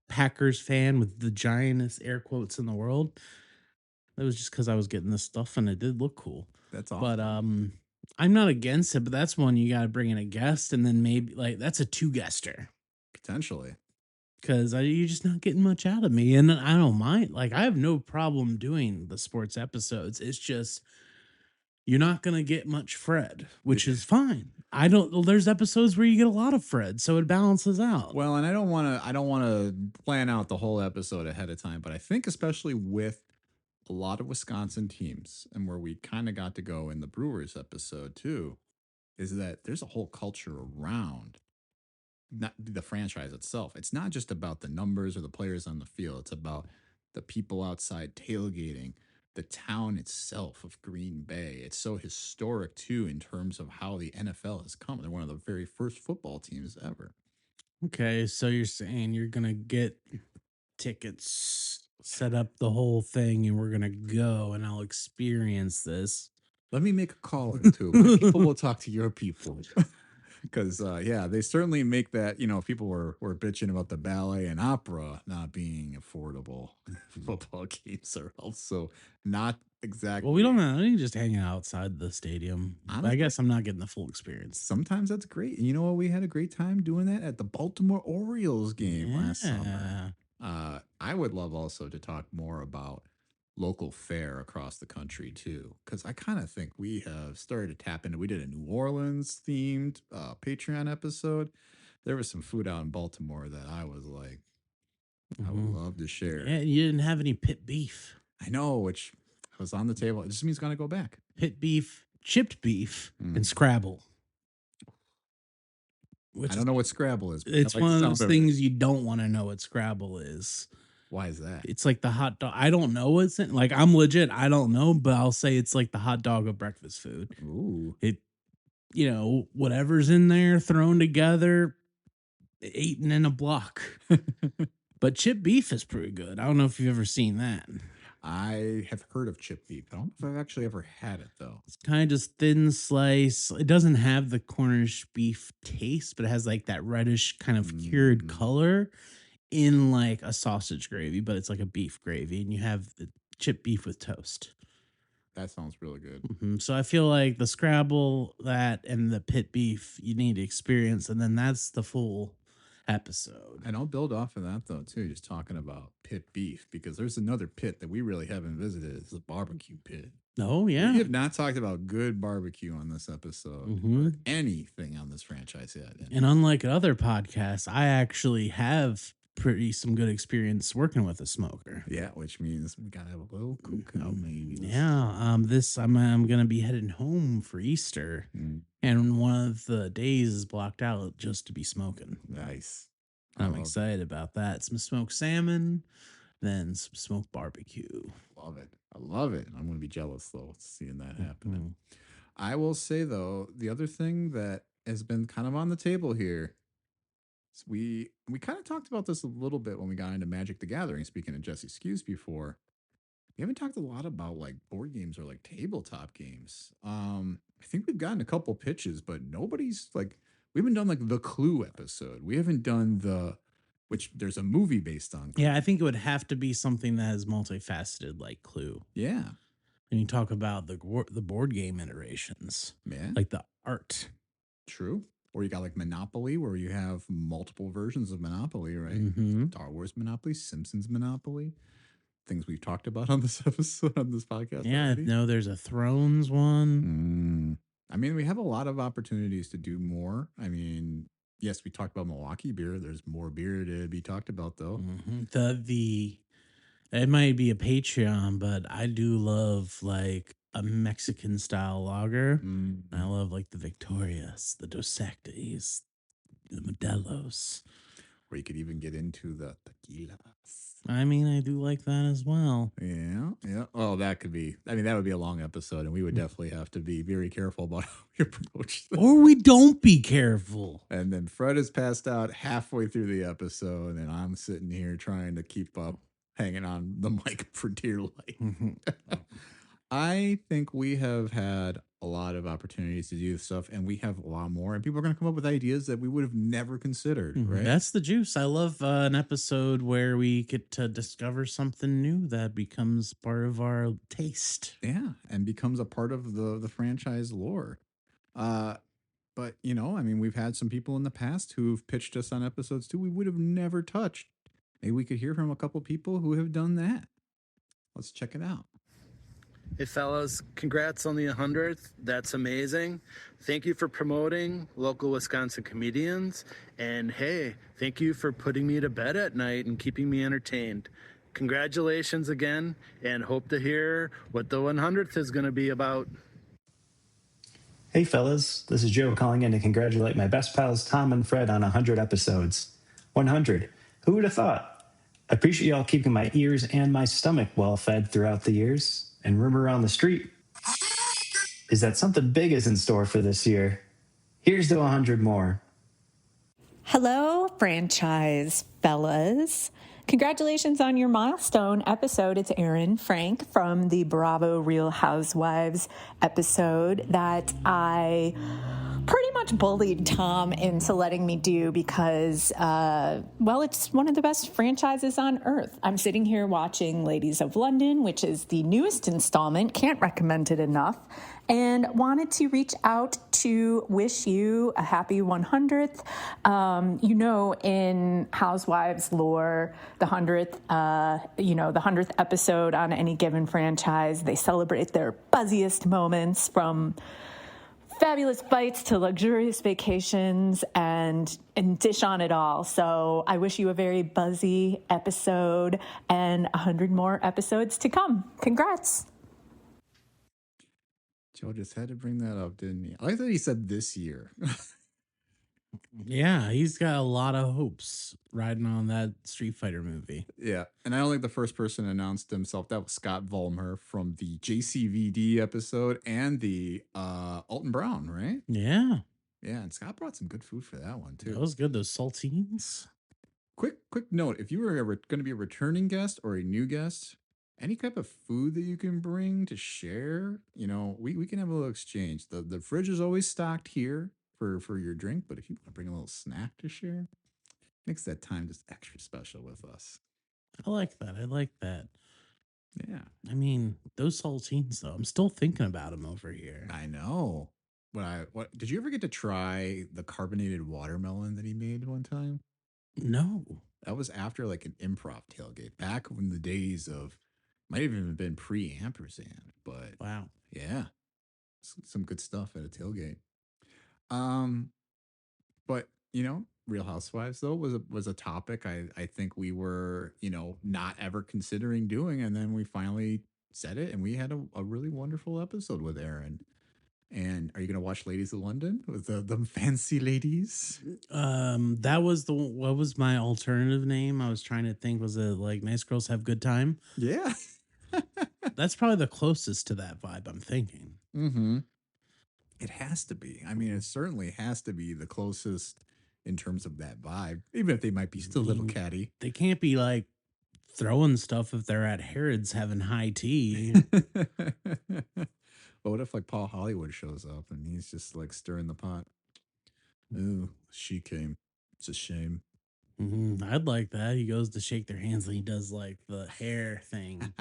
Packers fan with the giantest air quotes in the world. That was just because I was getting this stuff and it did look cool. That's awesome. But I'm not against it, but that's one you got to bring in a guest and then maybe like that's a 2-guester. Potentially. Because you're just not getting much out of me. And I don't mind. Like, I have no problem doing the sports episodes. It's just, you're not going to get much Fred, which is fine. There's episodes where you get a lot of Fred, so it balances out. Well, and I don't want to plan out the whole episode ahead of time, but I think especially with a lot of Wisconsin teams and where we kind of got to go in the Brewers episode too, is that there's a whole culture around not the franchise itself. It's not just about the numbers or the players on the field. It's about the people outside tailgating, the town itself of Green Bay. It's so historic too in terms of how the NFL has come. They're one of the very first football teams ever. Okay, so you're saying you're gonna get tickets, set up the whole thing, and we're gonna go, and I'll experience this. Let me make a call or two. My people will talk to your people. Because, yeah, they certainly make that, people were bitching about the ballet and opera not being affordable. Football games are also not exactly. Well, we don't know. You just hang out outside the stadium. I guess I'm not getting the full experience. Sometimes that's great. And you know what? We had a great time doing that at the Baltimore Orioles game last summer. I would love also to talk more about local fare across the country too, because I kind of think we have started to tap into. We did a New Orleans themed Patreon episode. There was some food out in Baltimore that I was like, I would love to share. Yeah, you didn't have any pit beef. I know, which was on the table. It just means gonna go back. Pit beef, chipped beef, and Scrabble. I don't know what Scrabble is. It's one of those things you don't want to know what Scrabble is. Why is that? It's like the hot dog. I don't know what's in. Like, I'm legit. I don't know, but I'll say it's like the hot dog of breakfast food. Ooh. It, whatever's in there thrown together, eaten in a block. But chip beef is pretty good. I don't know if you've ever seen that. I have heard of chip beef. I don't know if I've actually ever had it though. It's kind of just thin slice. It doesn't have the Cornish beef taste, but it has like that reddish kind of cured color in like a sausage gravy, but it's like a beef gravy, and you have the chip beef with toast. That sounds really good. So I feel like the Scrabble, that, and the pit beef you need to experience, and then that's the full episode. And I'll build off of that though too, just talking about pit beef, because there's another pit that we really haven't visited. It's the barbecue pit. Oh yeah, We have not talked about good barbecue on this episode or anything on this franchise yet. And unlike other podcasts, I actually have some good experience working with a smoker. Yeah, which means we gotta have a little cookout maybe. Yeah, I'm gonna be heading home for Easter, and one of the days is blocked out just to be smoking. Nice. I'm excited about that. Some smoked salmon, then some smoked barbecue. Love it. I love it. I'm gonna be jealous though, seeing that happening. I will say though, the other thing that has been kind of on the table here, is we kind of talked about this a little bit when we got into Magic the Gathering. Speaking of Jesse Skews before, we haven't talked a lot about like board games or like tabletop games. I think we've gotten a couple pitches, but nobody's like, we haven't done like the Clue episode. We haven't done which there's a movie based on. Yeah, I think it would have to be something that is multifaceted, like Clue. Yeah. And you talk about the board game iterations, Yeah. like the art. True. Or you got like Monopoly, where you have multiple versions of Monopoly, right? Star Wars Monopoly, Simpsons Monopoly, things we've talked about on this episode, on this podcast. Yeah, already. no, there's a Thrones one. I mean, we have a lot of opportunities to do more. I mean, yes, we talked about Milwaukee beer. There's more beer to be talked about, though. It might be a Patreon, but I do love like a Mexican style lager. I love like the Victorias, the Dos Equis, the Modelos. Or you could even get into the tequilas. I mean, I do like that as well. Yeah, yeah. Oh, that would be a long episode, and we would definitely have to be very careful about how we approach this. Or we don't be careful. And then Fred has passed out halfway through the episode, and I'm sitting here trying to keep up, hanging on the mic for dear life. I think we have had a lot of opportunities to do this stuff, and we have a lot more, and people are going to come up with ideas that we would have never considered, right? That's the juice. I love an episode where we get to discover something new that becomes part of our taste. Yeah, and becomes a part of the franchise lore. But, you know, I mean, we've had some people in the past who've pitched us on episodes too we would have never touched. Maybe we could hear from a couple people who have done that. Let's check it out. Hey fellas, congrats on the 100th. That's amazing. Thank you for promoting local Wisconsin comedians. And hey, thank you for putting me to bed at night and keeping me entertained. Congratulations again, and hope to hear what the 100th is going to be about. Hey fellas, this is Joe calling in to congratulate my best pals Tom and Fred on 100 episodes. 100. Who would have thought? I appreciate y'all keeping my ears and my stomach well fed throughout the years. And rumor around the street is that something big is in store for this year. Here's to 100 more. Hello, franchise fellas. Congratulations on your milestone episode. It's Erin Frank from the Bravo Real Housewives episode that I pretty much bullied Tom into letting me do because, well, it's one of the best franchises on earth. I'm sitting here watching Ladies of London, which is the newest installment. Can't recommend it enough. And wanted to reach out to wish you a happy 100th. You know, in Housewives lore, the 100th, the 100th episode on any given franchise, they celebrate their buzziest moments, from fabulous bites to luxurious vacations, and dish on it all. So I wish you a very buzzy episode and 100 more episodes to come. Congrats. Joe just had to bring that up, didn't he? I like that he said this year. Yeah, he's got a lot of hopes riding on that Street Fighter movie. Yeah, and I don't think the first person announced himself. That was Scott Vollmer from the JCVD episode and the Alton Brown, right? Yeah. Yeah, and Scott brought some good food for that one, too. That was good, those saltines. Quick note. If you were going to be a returning guest or a new guest, any type of food that you can bring to share, we can have a little exchange. The fridge is always stocked here for your drink, but if you want to bring a little snack to share, makes that time just extra special with us. I like that. I like that. Yeah. I mean, those saltines though, I'm still thinking about them over here. I know. What did you ever get to try the carbonated watermelon that he made one time? No. That was after like an improv tailgate back when the days of might have even been pre-ampersand, but Wow. yeah, some good stuff at a tailgate. Um, but Real Housewives though was a topic I think we were not ever considering doing, and then we finally said it, and we had a really wonderful episode with Aaron. And are you gonna watch Ladies of London with the fancy ladies? That was what was my alternative name? I was trying to think. Was it like Nice Girls Have Good Time? Yeah. That's probably the closest to that vibe I'm thinking. Mm-hmm. It has to be. I mean, it certainly has to be the closest in terms of that vibe, even if they might be still a little catty. They can't be like throwing stuff if they're at Harrods having high tea. But what if like Paul Hollywood shows up and he's just like stirring the pot? Ooh, she came. It's a shame. I'd like that. He goes to shake their hands and he does like the hair thing.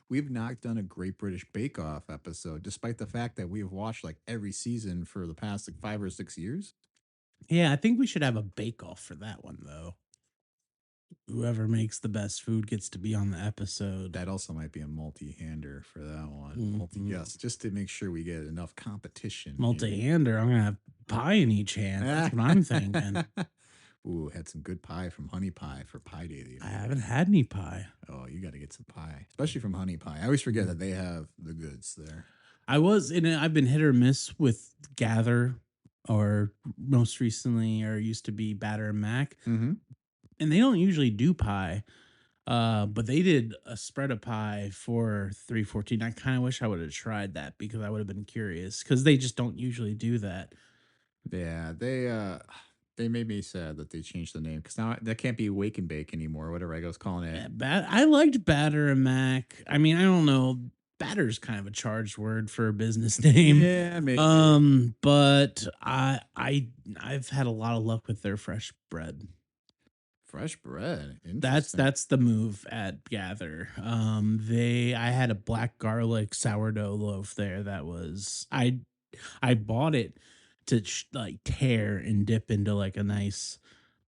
We've not done a Great British Bake Off episode, despite the fact that we have watched like every season for the past like 5 or 6 years. Yeah, I think we should have a bake off for that one though. Whoever makes the best food gets to be on the episode. That also might be a multi-hander for that one. Multi-guest, just to make sure we get enough competition. Multi-hander. I'm gonna have pie in each hand. That's what I'm thinking. Ooh, had some good pie from Honey Pie for Pie Day. I haven't had any pie. Oh, you got to get some pie, especially from Honey Pie. I always forget that they have the goods there. I've been hit or miss with Gather, or most recently, or used to be Batter and Mac. Mm-hmm. And they don't usually do pie, but they did a spread of pie for 314. I kind of wish I would have tried that because I would have been curious because they just don't usually do that. Yeah, they made me sad that they changed the name because now that can't be Wake and Bake anymore, whatever I was calling it. I liked Batter and Mac. I mean, I don't know. Batter's kind of a charged word for a business name. Yeah, maybe. But I've had a lot of luck with their fresh bread. Fresh bread. That's the move at Gather. I had a black garlic sourdough loaf there that was I bought it to like tear and dip into like a nice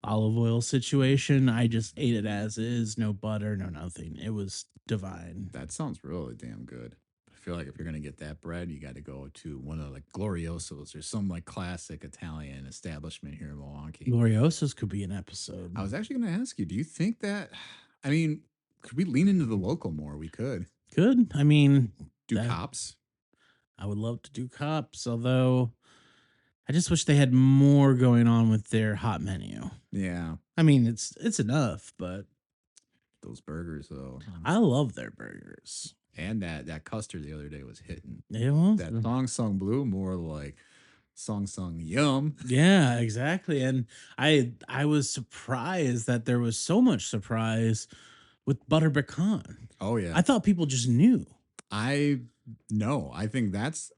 olive oil situation. I just ate it as is, no butter, no nothing. It was divine. That sounds really damn good. I feel like if you're gonna get that bread, you got to go to one of like Gloriosos or some like classic Italian establishment here in Milwaukee. Gloriosos could be an episode. I was actually gonna ask you, do you think that? I mean, could we lean into the local more? We could. I mean, do cops. I would love to do cops, although I just wish they had more going on with their hot menu. Yeah. I mean, it's enough, but those burgers though. I love their burgers. And that custard the other day was hitting. It was. That Thong Song Blue, more like Song Song Yum. Yeah, exactly. And I was surprised that there was so much surprise with butter pecan. Oh yeah. I thought people just knew. I think that's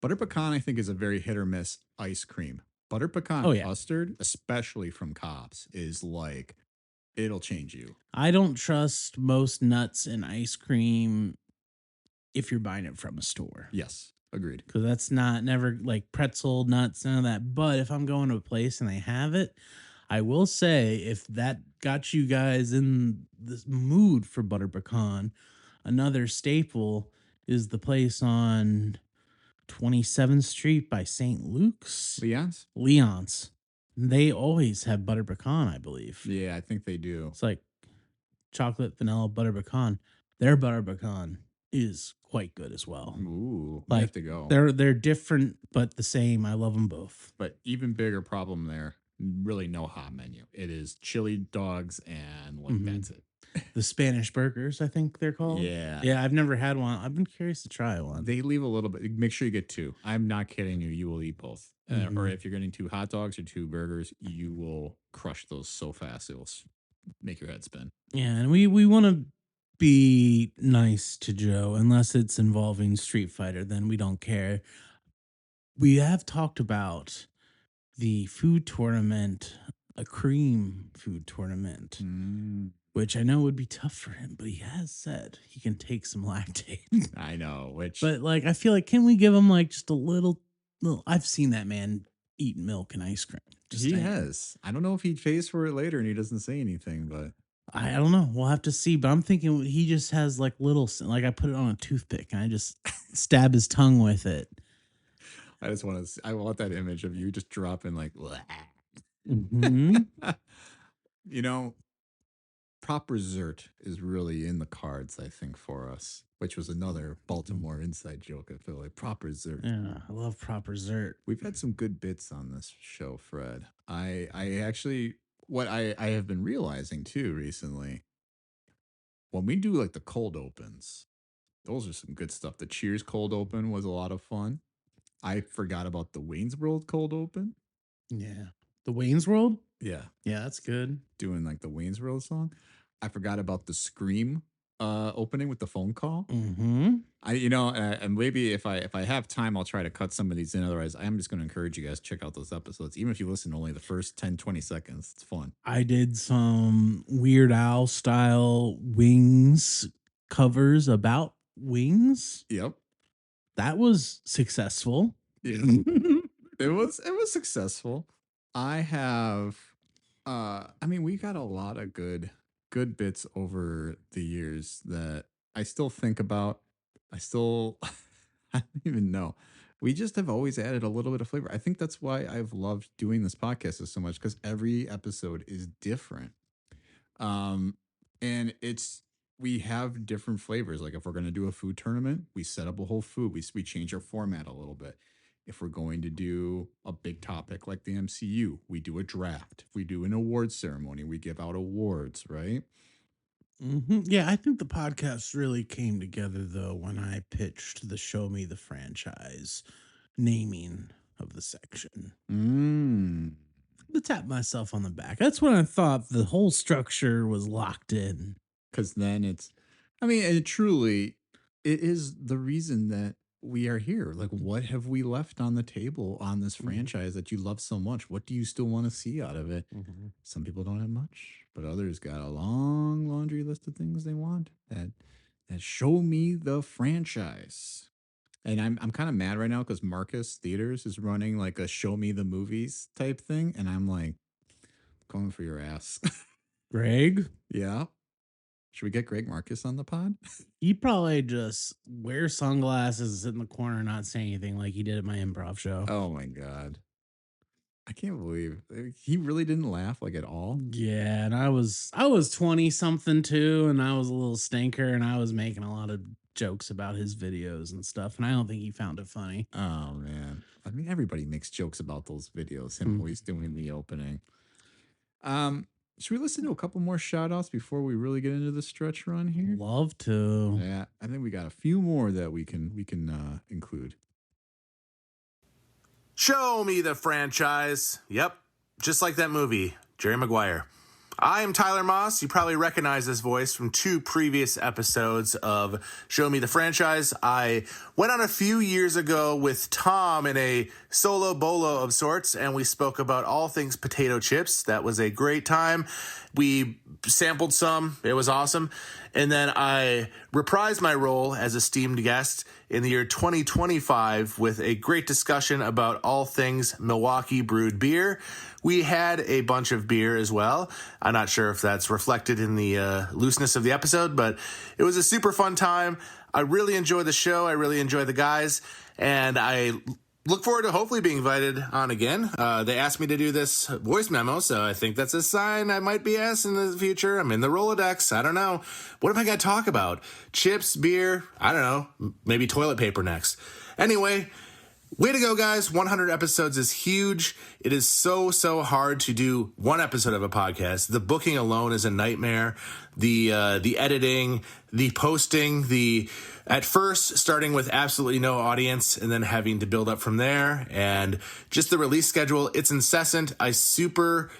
butter pecan. I think is a very hit or miss ice cream. Butter pecan custard, especially from Cops, is like it'll change you. I don't trust most nuts in ice cream if you're buying it from a store. Yes, agreed. Because that's never like pretzel nuts, none of that. But if I'm going to a place and they have it, I will say if that got you guys in this mood for butter pecan, another staple is the place on 27th Street by St. Luke's. Leon's. They always have butter pecan, I believe. Yeah, I think they do. It's like chocolate, vanilla, butter pecan. Their butter pecan is quite good as well. Ooh, like, I have to go. They're different but the same. I love them both. But even bigger problem there, really no hot menu. It is chili dogs and like that's it. The Spanish burgers, I think they're called. Yeah. Yeah, I've never had one. I've been curious to try one. They leave a little bit. Make sure you get 2. I'm not kidding you. You will eat both. Or if you're getting 2 hot dogs or 2 burgers, you will crush those so fast. It will make your head spin. Yeah, and we want to be nice to Joe unless it's involving Street Fighter. Then we don't care. We have talked about the food tournament, a cream food tournament, which I know would be tough for him, but he has said he can take some lactate. I know, which But like, I feel like, can we give him like just a little? I've seen that man eat milk and ice cream. he has. I don't know if he pays for it later and he doesn't say anything, but I don't know. We'll have to see. But I'm thinking he just has like little, like I put it on a toothpick and I just stab his tongue with it. I just want to. I want that image of you just dropping like. Mm-hmm. You know, proper dessert is really in the cards, I think, for us, which was another Baltimore inside joke. I feel like proper dessert. Yeah, I love proper dessert. We've had some good bits on this show, Fred. I actually, what I have been realizing too recently, when we do like the cold opens, those are some good stuff. The Cheers cold open was a lot of fun. I forgot about the Wayne's World cold open. Yeah. The Wayne's World? Yeah. Yeah, that's good. Doing like the Wayne's World song. I forgot about the Scream opening with the phone call. Mm-hmm. And maybe if I have time, I'll try to cut some of these in. Otherwise, I am just going to encourage you guys to check out those episodes. Even if you listen to only the first 10, 20 seconds, it's fun. I did some Weird Al style Wings covers about Wings. Yep. That was successful. Yeah. It was successful. I have we got a lot of good bits over the years that I still think about. I don't even know. We just have always added a little bit of flavor. I think that's why I've loved doing this podcast so much, because every episode is different. And we have different flavors. Like if we're going to do a food tournament, we set up a whole food. We change our format a little bit. If we're going to do a big topic like the MCU, we do a draft. If we do an awards ceremony, we give out awards, right? Mm-hmm. Yeah, I think the podcast really came together, though, when I pitched the Show Me the Franchise naming of the section. To tap myself on the back. That's when I thought the whole structure was locked in. Because then it is the reason that we are here. Like, what have we left on the table on this franchise that you love so much? What do you still want to see out of it? Mm-hmm. Some people don't have much, but others got a long laundry list of things they want that show me the franchise. And I'm kind of mad right now because Marcus Theaters is running like a show me the movies type thing. And I'm like, going for your ass. Greg? Yeah. Should we get Greg Marcus on the pod? He probably just wear sunglasses, sit in the corner, and not say anything like he did at my improv show. Oh my God. I can't believe he really didn't laugh like at all. Yeah, and I was 20 something too, and I was a little stinker, and I was making a lot of jokes about his videos and stuff, and I don't think he found it funny. Oh man. I mean, everybody makes jokes about those videos, him always doing the opening. Should we listen to a couple more shout outs before we really get into the stretch run here? Love to. Yeah, I think we got a few more that we can include. Show me the franchise. Yep, just like that movie, Jerry Maguire. I am Tyler Moss. You probably recognize this voice from 2 previous episodes of Show Me the Franchise. I went on a few years ago with Tom in a solo bolo of sorts, and we spoke about all things potato chips. That was a great time. We sampled some. It was awesome. And then I reprised my role as esteemed guest in the year 2025 with a great discussion about all things Milwaukee brewed beer. We had a bunch of beer as well. I'm not sure if that's reflected in the looseness of the episode, but it was a super fun time. I really enjoyed the show. I really enjoyed the guys, and I look forward to hopefully being invited on again. They asked me to do this voice memo, so I think that's a sign I might be asked in the future. I'm in the Rolodex. I don't know. What am I going to talk about? Chips, beer? I don't know. Maybe toilet paper next. Anyway, Way to go, guys. 100 episodes is huge. It is so hard to do one episode of a podcast. The booking alone is a nightmare. The editing, the posting, at first starting with absolutely no audience and then having to build up from there, and just the release schedule. It's incessant. I super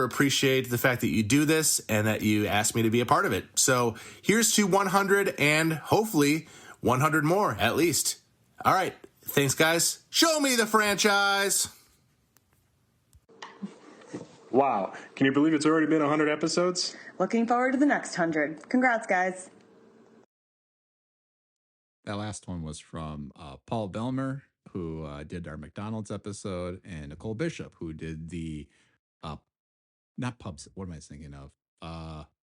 appreciate the fact that you do this and that you asked me to be a part of it. So here's to 100 and hopefully 100 more at least. All right. Thanks, guys. Show me the franchise. Wow. Can you believe it's already been 100 episodes? Looking forward to the next 100. Congrats, guys. That last one was from Paul Belmer, who did our McDonald's episode, and Nicole Bishop, who did the, not pubs, what am I thinking of?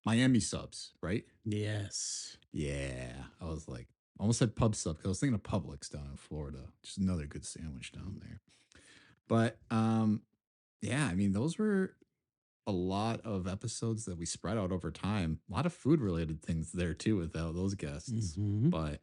Miami subs, right? Yes. Yeah. I was like, almost said pub sub because I was thinking of Publix down in Florida. Just another good sandwich down there. But yeah, I mean, those were a lot of episodes that we spread out over time. A lot of food related things there too without those guests. But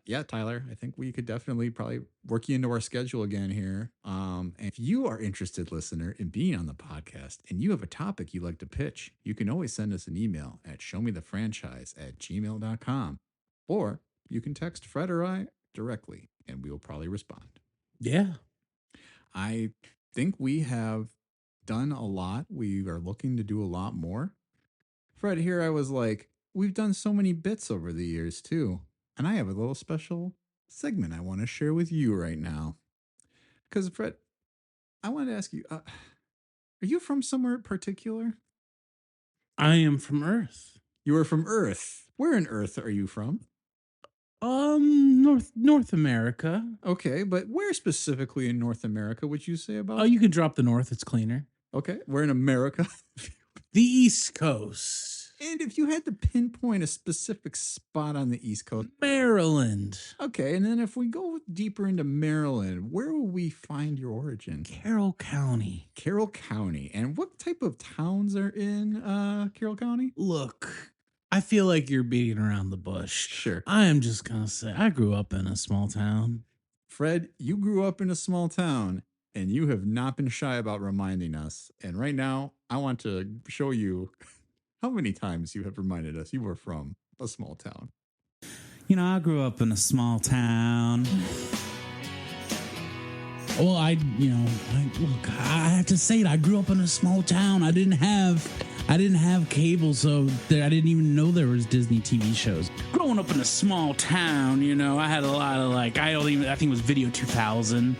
yeah, Tyler, I think we could definitely probably work you into our schedule again here. And if you are interested, listener, in being on the podcast and you have a topic you'd like to pitch, you can always send us an email at showmethefranchise@gmail.com. Or you can text Fred or I directly, and we will probably respond. Yeah. I think we have done a lot. We are looking to do a lot more. Fred, here I was like, we've done so many bits over the years, too. And I have a little special segment I want to share with you right now. Because, Fred, I wanted to ask you, are you from somewhere particular? I am from Earth. You are from Earth. Where in Earth are you from? North America. Okay, but where specifically in North America would you say about? Oh, you can drop the North. It's cleaner. Okay, we're in America. The East Coast. And if you had to pinpoint a specific spot on the East Coast, Maryland. Okay, and then if we go deeper into Maryland, where will we find your origin? Carroll County. Carroll County. And what type of towns are in Carroll County? Look, I feel like you're beating around the bush. Sure. I am just going to say I grew up in a small town. Fred, you grew up in a small town, and you have not been shy about reminding us. And right now, I want to show you how many times you have reminded us you were from a small town. You know, I grew up in a small town. Well, I have to say it. I grew up in a small town. I didn't have cable, so I didn't even know there was Disney TV shows. Growing up in a small town, you know, I had a lot of I think it was Video 2000.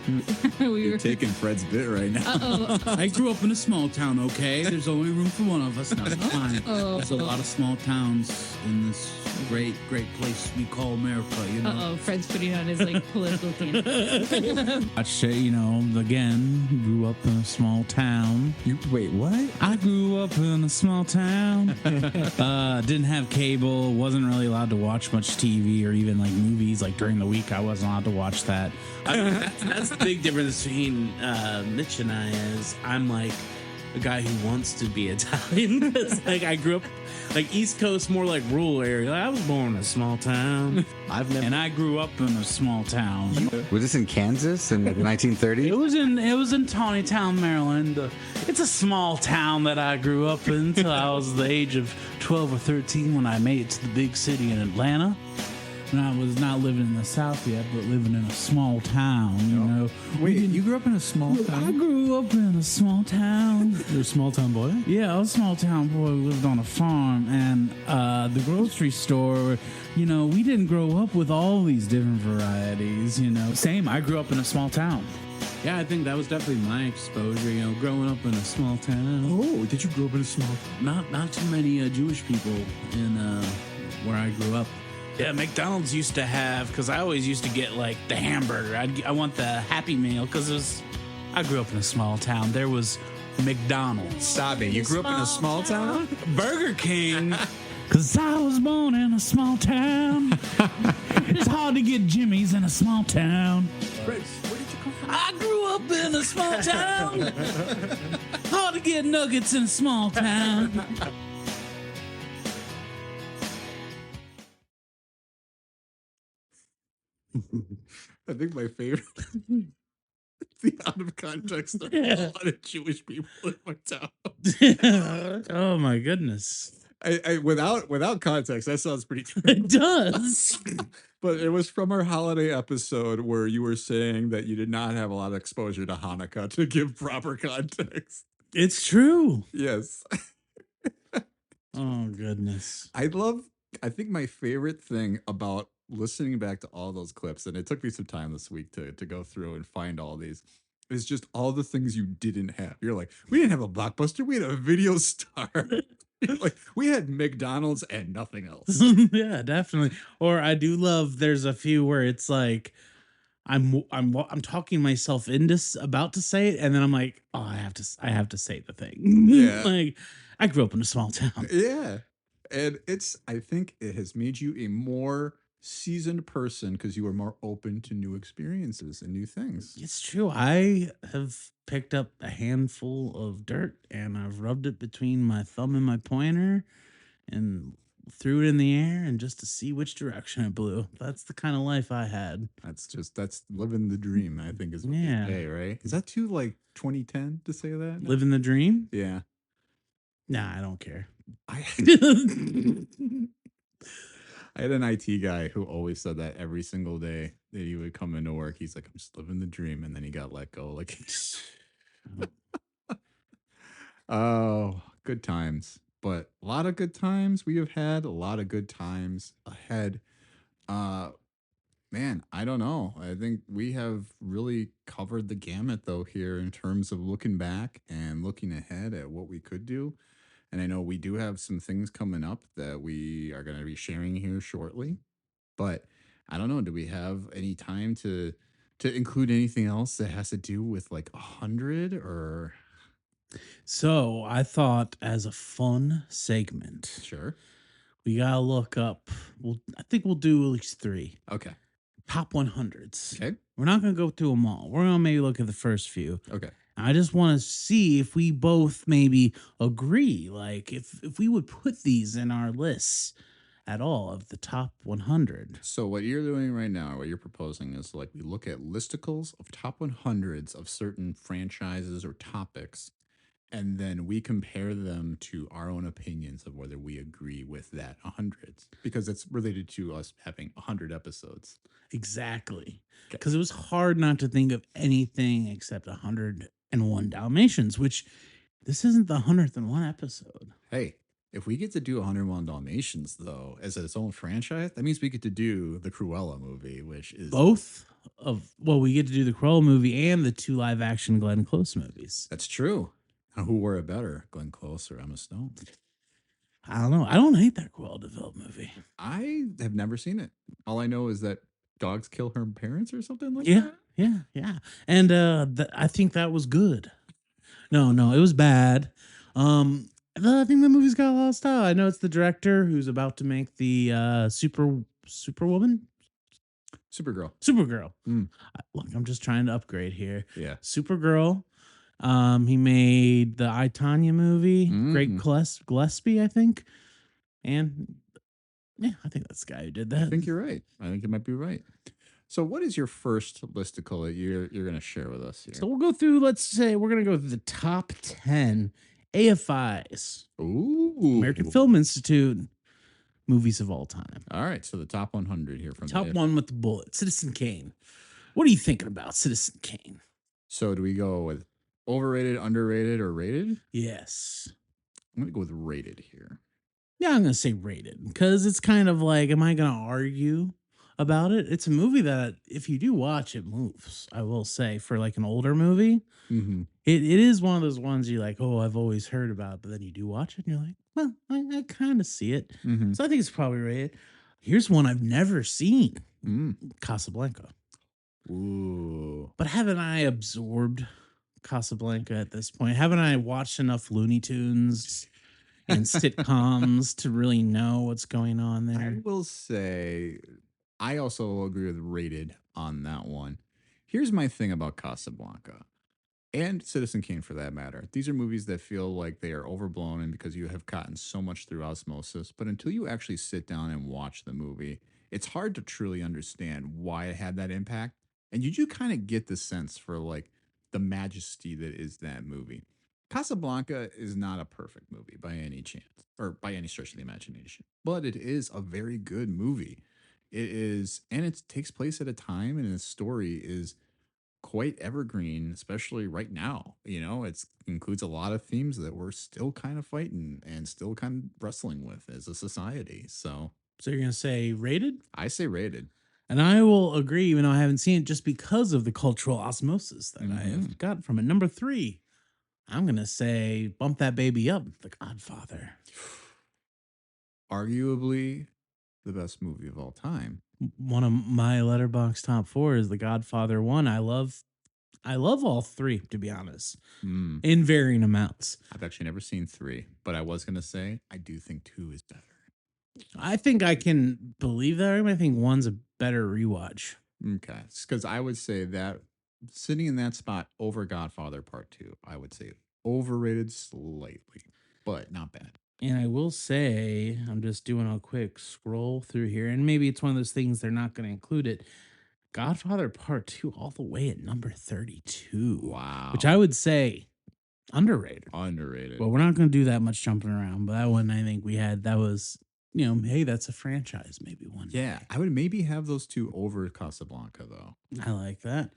You're taking Fred's bit right now. I grew up in a small town, okay? There's only room for one of us. No, it's fine. There's a lot of small towns in this great place we call America, you know? Fred's putting on his political tangent. I'd say, you know, again, grew up in a small town. Wait, what? I grew up in a small town. Didn't have cable, wasn't really allowed to watch much TV or even movies. During the week, I wasn't allowed to watch that. That's the big difference between Mitch and I is I'm a guy who wants to be Italian. I grew up East Coast, more rural area. I was born in a small town. And I grew up in a small town. Was this in Kansas in the 1930s? It was in Tawnytown, Maryland. It's a small town that I grew up in until I was the age of 12 or 13 when I made it to the big city in Atlanta. And I was not living in the South yet, but living in a small town, you know. Wait, you grew up in a small town? I grew up in a small town. You're a small town boy? Yeah, I was a small town boy who lived on a farm. And the grocery store, you know, we didn't grow up with all these different varieties, you know. Same, I grew up in a small town. Yeah, I think that was definitely my exposure, you know, growing up in a small town. Oh, did you grow up in a small town? Not too many Jewish people in where I grew up. Yeah, McDonald's used to have, because I always used to get the hamburger. I want the Happy Meal because I grew up in a small town. There was McDonald's. Stop it. You grew up in a small town? Burger King. Because I was born in a small town. It's hard to get Jimmy's in a small town. Where did you come from? I grew up in a small town. Hard to get nuggets in a small town. I think my favorite the out of context of a lot of Jewish people in my town. Oh my goodness. I without context, that sounds pretty It does. But it was from our holiday episode where you were saying that you did not have a lot of exposure to Hanukkah to give proper context. It's true. Yes. Oh goodness. I think my favorite thing about listening back to all those clips, and it took me some time this week to go through and find all these, is just all the things you didn't have. You're like, we didn't have a Blockbuster, we had a video star. Like, we had McDonald's and nothing else. Yeah, definitely. Or I do love there's a few where it's like I'm talking myself into about to say it, and then I'm like, oh, I have to say the thing. Yeah. Like, I grew up in a small town. Yeah. And I think it has made you a more seasoned person because you are more open to new experiences and new things. It's true. I have picked up a handful of dirt and I've rubbed it between my thumb and my pointer and threw it in the air and just to see which direction it blew. That's the kind of life I had. That's living the dream, I think is what Yeah. they say, right? Is that too like 2010 to say that? Living the dream? Yeah. Nah, I don't care. I had an IT guy who always said that every single day that he would come into work. He's like, I'm just living the dream. And then he got let go. Like, oh, good times. But a lot of good times we have had, a lot of good times ahead. Man, I don't know. I think we have really covered the gamut though here in terms of looking back and looking ahead at what we could do. And I know we do have some things coming up that we are going to be sharing here shortly. But I don't know. Do we have any time to include anything else that has to do with like 100 or? So I thought as a fun segment, Sure. we gotta look up. I think we'll do at least 3 Okay. top 100s. Okay. We're not gonna go through them all. We're gonna maybe look at the first few. Okay. I just want to see if we both maybe agree, like if we would put these in our lists at all of the top 100. So what you're doing right now, what you're proposing is like we look at listicles of top 100s of certain franchises or topics, and then we compare them to our own opinions of whether we agree with that 100s because it's related to us having 100 episodes. Exactly. Because it was hard not to think of anything except 101 Dalmatians, which this isn't the 101 episode. Hey, if we get to do 101 Dalmatians, though, as its own franchise, that means we get to do the Cruella movie, which is we get to do the Cruella movie and the 2 live action Glenn Close movies. That's true. Now, who wore it better, Glenn Close or Emma Stone? I don't know. I don't hate that Cruella DeVille movie. I have never seen it. All I know is that dogs kill her parents or something like that. Yeah. And I think that was good. No, it was bad. I think the movie's got a lot of style. I know it's the director who's about to make the Superwoman. Supergirl. Look, I'm just trying to upgrade here. Yeah. Supergirl. He made the I, Tonya movie. Greg Gillespie, I think. And yeah, I think that's the guy who did that. I think you're right. I think you might be right. So what is your first listicle that you're going to share with us here? So we'll go through, let's say, we're going to go through the top 10 AFIs. Ooh. American Film Institute movies of all time. All right. So the top 100 here from top one with the bullet, Citizen Kane. What are you thinking about Citizen Kane? So do we go with overrated, underrated, or rated? Yes. I'm going to go with rated here. Yeah, I'm going to say rated because it's kind of like, am I going to argue about it? It's a movie that if you do watch, it moves, I will say, for like an older movie. Mm-hmm. It is one of those ones you're like, oh, I've always heard about, but then you do watch it and you're like, well, I kind of see it. Mm-hmm. So I think it's probably rated. Here's one I've never seen. Casablanca. Ooh. But haven't I absorbed Casablanca at this point? Haven't I watched enough Looney Tunes and sitcoms to really know what's going on there? I will say, I also agree with rated on that one. Here's my thing about Casablanca and Citizen Kane for that matter. These are movies that feel like they are overblown and because you have gotten so much through osmosis. But until you actually sit down and watch the movie, it's hard to truly understand why it had that impact. And you do kind of get the sense for like the majesty that is that movie. Casablanca is not a perfect movie by any chance or by any stretch of the imagination, but it is a very good movie. It is, and it takes place at a time, and the story is quite evergreen, especially right now. You know, it includes a lot of themes that we're still kind of fighting and still kind of wrestling with as a society. So you're gonna say rated? I say rated. And I will agree, even though I haven't seen it, just because of the cultural osmosis that I have got from it. Number 3, I'm gonna say bump that baby up, The Godfather. Arguably the best movie of all time. One of my letterbox top 4 is The Godfather 1. I love all 3, to be honest, in varying amounts. I've actually never seen 3, but I was gonna say I do think 2 is better. I think I can believe that. I think 1's a better rewatch. Okay, because I would say that sitting in that spot over Godfather Part 2, I would say overrated slightly, but not bad. And I will say, I'm just doing a quick scroll through here, and maybe it's one of those things they're not going to include it. Godfather Part 2 all the way at number 32. Wow. Which I would say underrated. Underrated. Well, we're not going to do that much jumping around, but that one I think we had, that was, hey, that's a franchise, maybe one. Yeah, I would maybe have those 2 over Casablanca, though. I like that.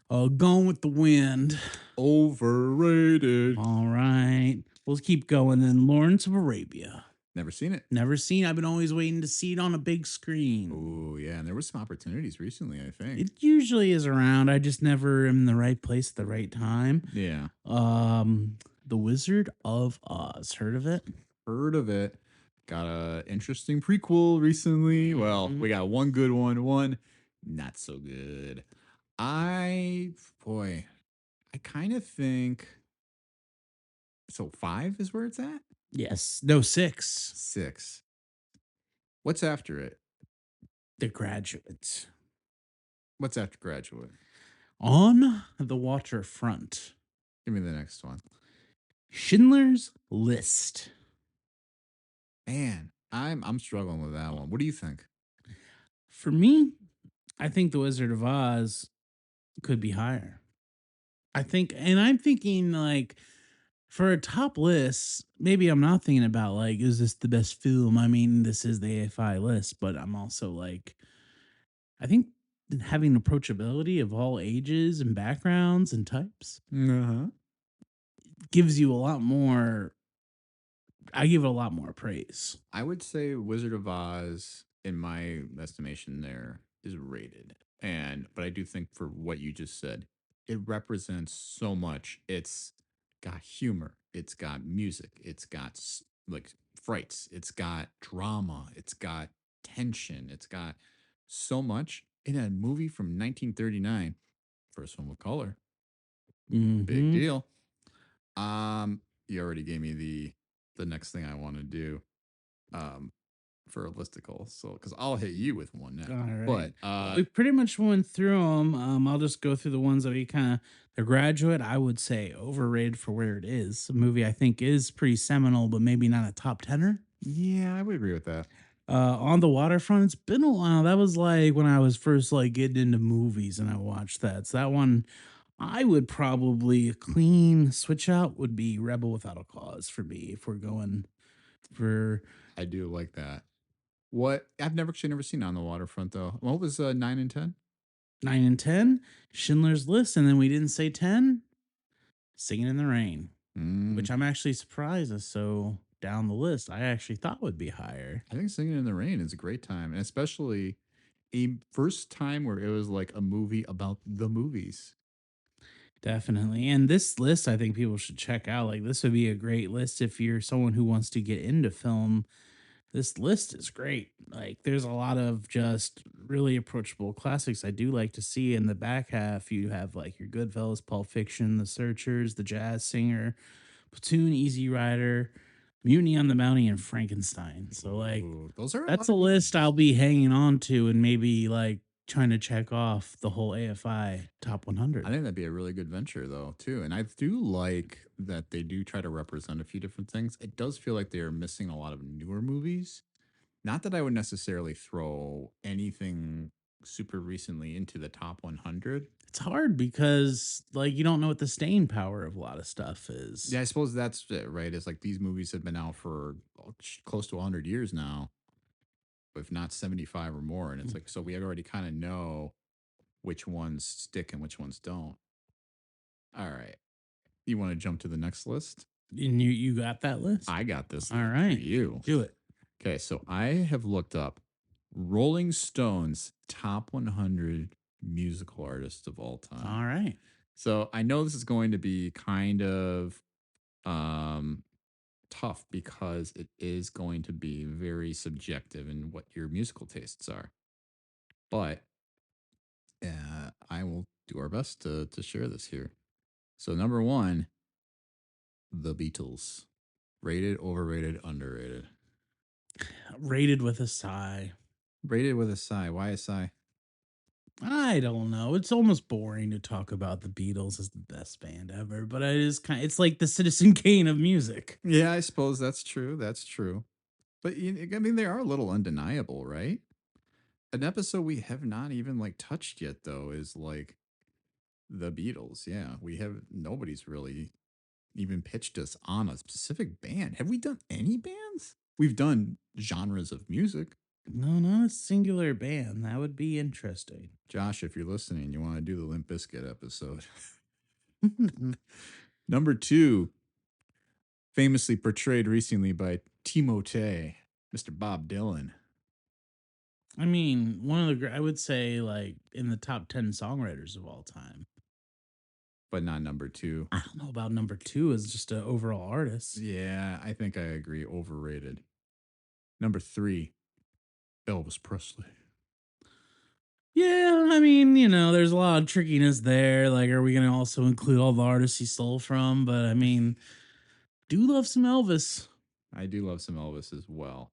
Gone with the Wind. Overrated. All right. Let's keep going then. Lawrence of Arabia. Never seen it. Never seen. I've been always waiting to see it on a big screen. Oh, yeah. And there were some opportunities recently, I think. It usually is around. I just never am in the right place at the right time. Yeah. The Wizard of Oz. Heard of it? Heard of it. Got a interesting prequel recently. Well, we got one good one not so good. I kind of think so 5 is where it's at? Yes. No, 6. 6. What's after it? The Graduate. What's after Graduate? On the Waterfront. Give me the next one. Schindler's List. Man, I'm struggling with that one. What do you think? For me, I think The Wizard of Oz could be higher. I'm thinking like for a top list, maybe I'm not thinking about like, is this the best film? I mean, this is the AFI list, but I'm also like, I think having approachability of all ages and backgrounds and types gives you a lot more. I give it a lot more praise. I would say Wizard of Oz, in my estimation, there is rated. But I do think for what you just said, it represents so much. It's got humor, it's got music, it's got like frights, it's got drama, it's got tension, it's got so much in a movie from 1939, first film with color. Big deal. You already gave me the next thing I want to do for a listicle, so because I'll hit you with one now. All right. But we pretty much went through them. I'll just go through the ones that we kind of. The Graduate, I would say overrated for where it is. A movie I think is pretty seminal, but maybe not a top 10er. Yeah, I would agree with that. On the Waterfront, it's been a while. That was like when I was first like getting into movies and I watched that. So that one, I would probably clean switch out would be Rebel Without a Cause for me if we're going for. I do like that. What I've never seen On the Waterfront though. What was 9 and 10? 9 and 10, Schindler's List, and then we didn't say 10. Singing in the Rain, which I'm actually surprised is so down the list. I actually thought would be higher. I think Singing in the Rain is a great time, and especially a first time where it was like a movie about the movies. Definitely. And this list, I think people should check out. Like, this would be a great list if you're someone who wants to get into film. This list is great. Like, there's a lot of just really approachable classics. I do like to see in the back half, you have like your Goodfellas, Pulp Fiction, The Searchers, The Jazz Singer, Platoon, Easy Rider, Mutiny on the Bounty, and Frankenstein. So, like, that's a list I'll be hanging on to and maybe like trying to check off the whole AFI top 100. I think that'd be a really good venture though, too. And I do like that they do try to represent a few different things. It does feel like they're missing a lot of newer movies. Not that I would necessarily throw anything super recently into the top 100. It's hard because like you don't know what the staying power of a lot of stuff is. Yeah, I suppose that's it, right? It's like these movies have been out for close to 100 years now, if not 75 or more. And it's like, so we already kind of know which ones stick and which ones don't. All right. You want to jump to the next list? And you got that list? I got this. All list right. For you. Do it. Okay, so I have looked up Rolling Stone's top 100 musical artists of all time. All right. So I know this is going to be kind of tough because it is going to be very subjective in what your musical tastes are. But I will do our best to share this here. So number 1, The Beatles. Rated, overrated, underrated. Rated with a sigh. Rated with a sigh. Why a sigh? I don't know. It's almost boring to talk about the Beatles as the best band ever, but it is it's like the Citizen Kane of music. Yeah, I suppose that's true. That's true. But I mean, they are a little undeniable, right? An episode we have not even like touched yet, though, is like the Beatles. Yeah, nobody's really even pitched us on a specific band. Have we done any bands? We've done genres of music. No, not a singular band. That would be interesting. Josh, if you're listening, you want to do the Limp Bizkit episode. Number 2, famously portrayed recently by Timothée, Mr. Bob Dylan. I mean, one of the I would say like in the top 10 songwriters of all time. But not number 2. I don't know about number 2 as just an overall artist. Yeah, I think I agree. Overrated. Number 3, Elvis Presley. Yeah, I mean, there's a lot of trickiness there. Like, are we going to also include all the artists he stole from? But I mean, do love some Elvis. I do love some Elvis as well.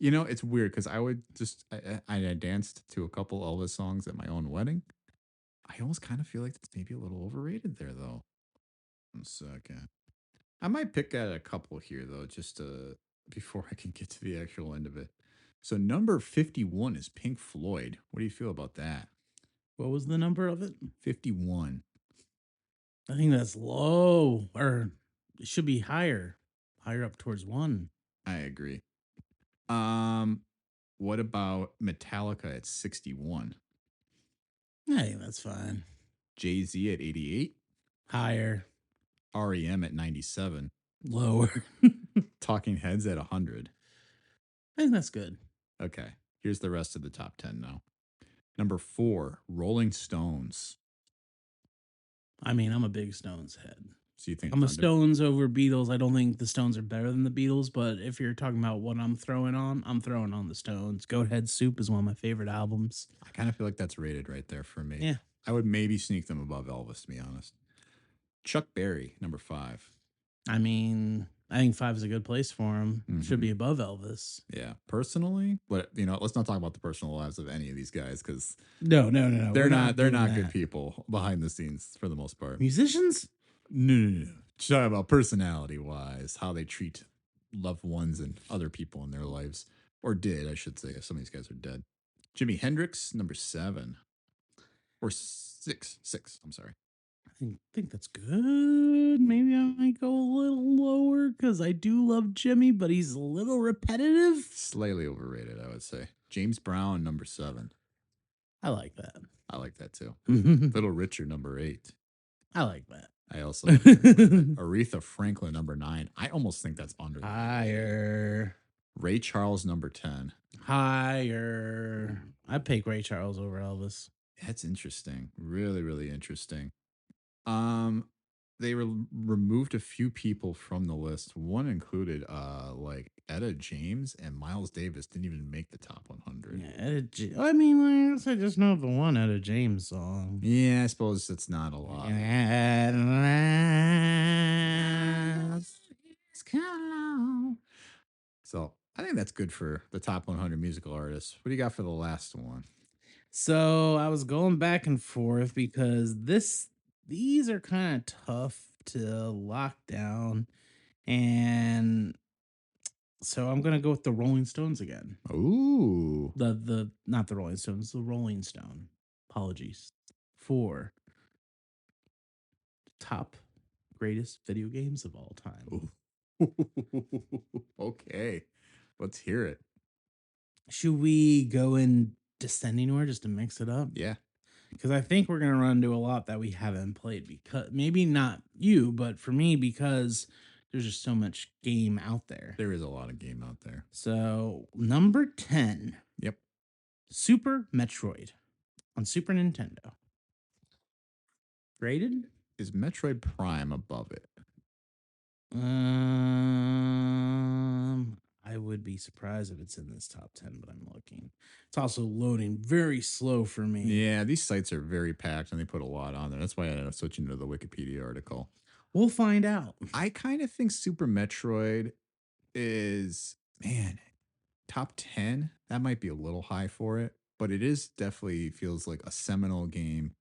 It's weird because I would I danced to a couple Elvis songs at my own wedding. I almost kind of feel like it's maybe a little overrated there, though. 1 second. I might pick at a couple here, though, just before I can get to the actual end of it. So number 51 is Pink Floyd. What do you feel about that? What was the number of it? 51. I think that's low, or it should be higher up towards 1. I agree. What about Metallica at 61? I think that's fine. Jay-Z at 88? Higher. REM at 97. Lower. Talking Heads at 100. I think that's good. Okay, here's the rest of the top 10 now. Number 4, Rolling Stones. I mean, I'm a big Stones head. So you think I'm a Stones over Beatles. I don't think the Stones are better than the Beatles, but if you're talking about what I'm throwing on the Stones. Goathead Soup is one of my favorite albums. I kind of feel like that's rated right there for me. Yeah. I would maybe sneak them above Elvis, to be honest. Chuck Berry, number 5. I mean, I think 5 is a good place for him. Should be above Elvis. Yeah, personally, but let's not talk about the personal lives of any of these guys because No. they're not good people behind the scenes for the most part. Musicians? No. Talk about personality wise, how they treat loved ones and other people in their lives, or did, I should say. Some of these guys are dead. Jimi Hendrix, number 7, or 6. I'm sorry. I think that's good. Maybe I might go a little lower because I do love Jimmy, but he's a little repetitive. Slightly overrated, I would say. James Brown, number 7. I like that. I like that too. Little Richard, number 8. I like that. I also like that. Aretha Franklin, number 9. I almost think that's under. Higher. Ray Charles, number 10. Higher. I'd pick Ray Charles over Elvis. That's interesting. Really, really interesting. They removed a few people from the list. One included like Etta James and Miles Davis didn't even make the top 100. Yeah, I mean, I guess I just know the one Etta James song. Yeah, I suppose it's not a lot. So I think that's good for the top 100 musical artists. What do you got for the last one? So I was going back and forth because these are kind of tough to lock down, and So I'm gonna go with the Rolling Stones again. Ooh. The not the Rolling Stones, the Rolling Stone. Apologies. For top greatest video games of all time. Okay. Let's hear it. Should we go in descending order just to mix it up? Yeah. Because I think we're gonna run into a lot that we haven't played. Because maybe not you, but for me, because there's just so much game out there. There is a lot of game out there. So number 10. Yep. Super Metroid on Super Nintendo. Rated? Is Metroid Prime above it? I would be surprised if it's in this top 10, but I'm looking. It's also loading very slow for me. Yeah, these sites are very packed and they put a lot on there. That's why I ended up switching to the Wikipedia article. We'll find out. I kind of think Super Metroid is, man, top 10. That might be a little high for it, but it is definitely feels like a seminal game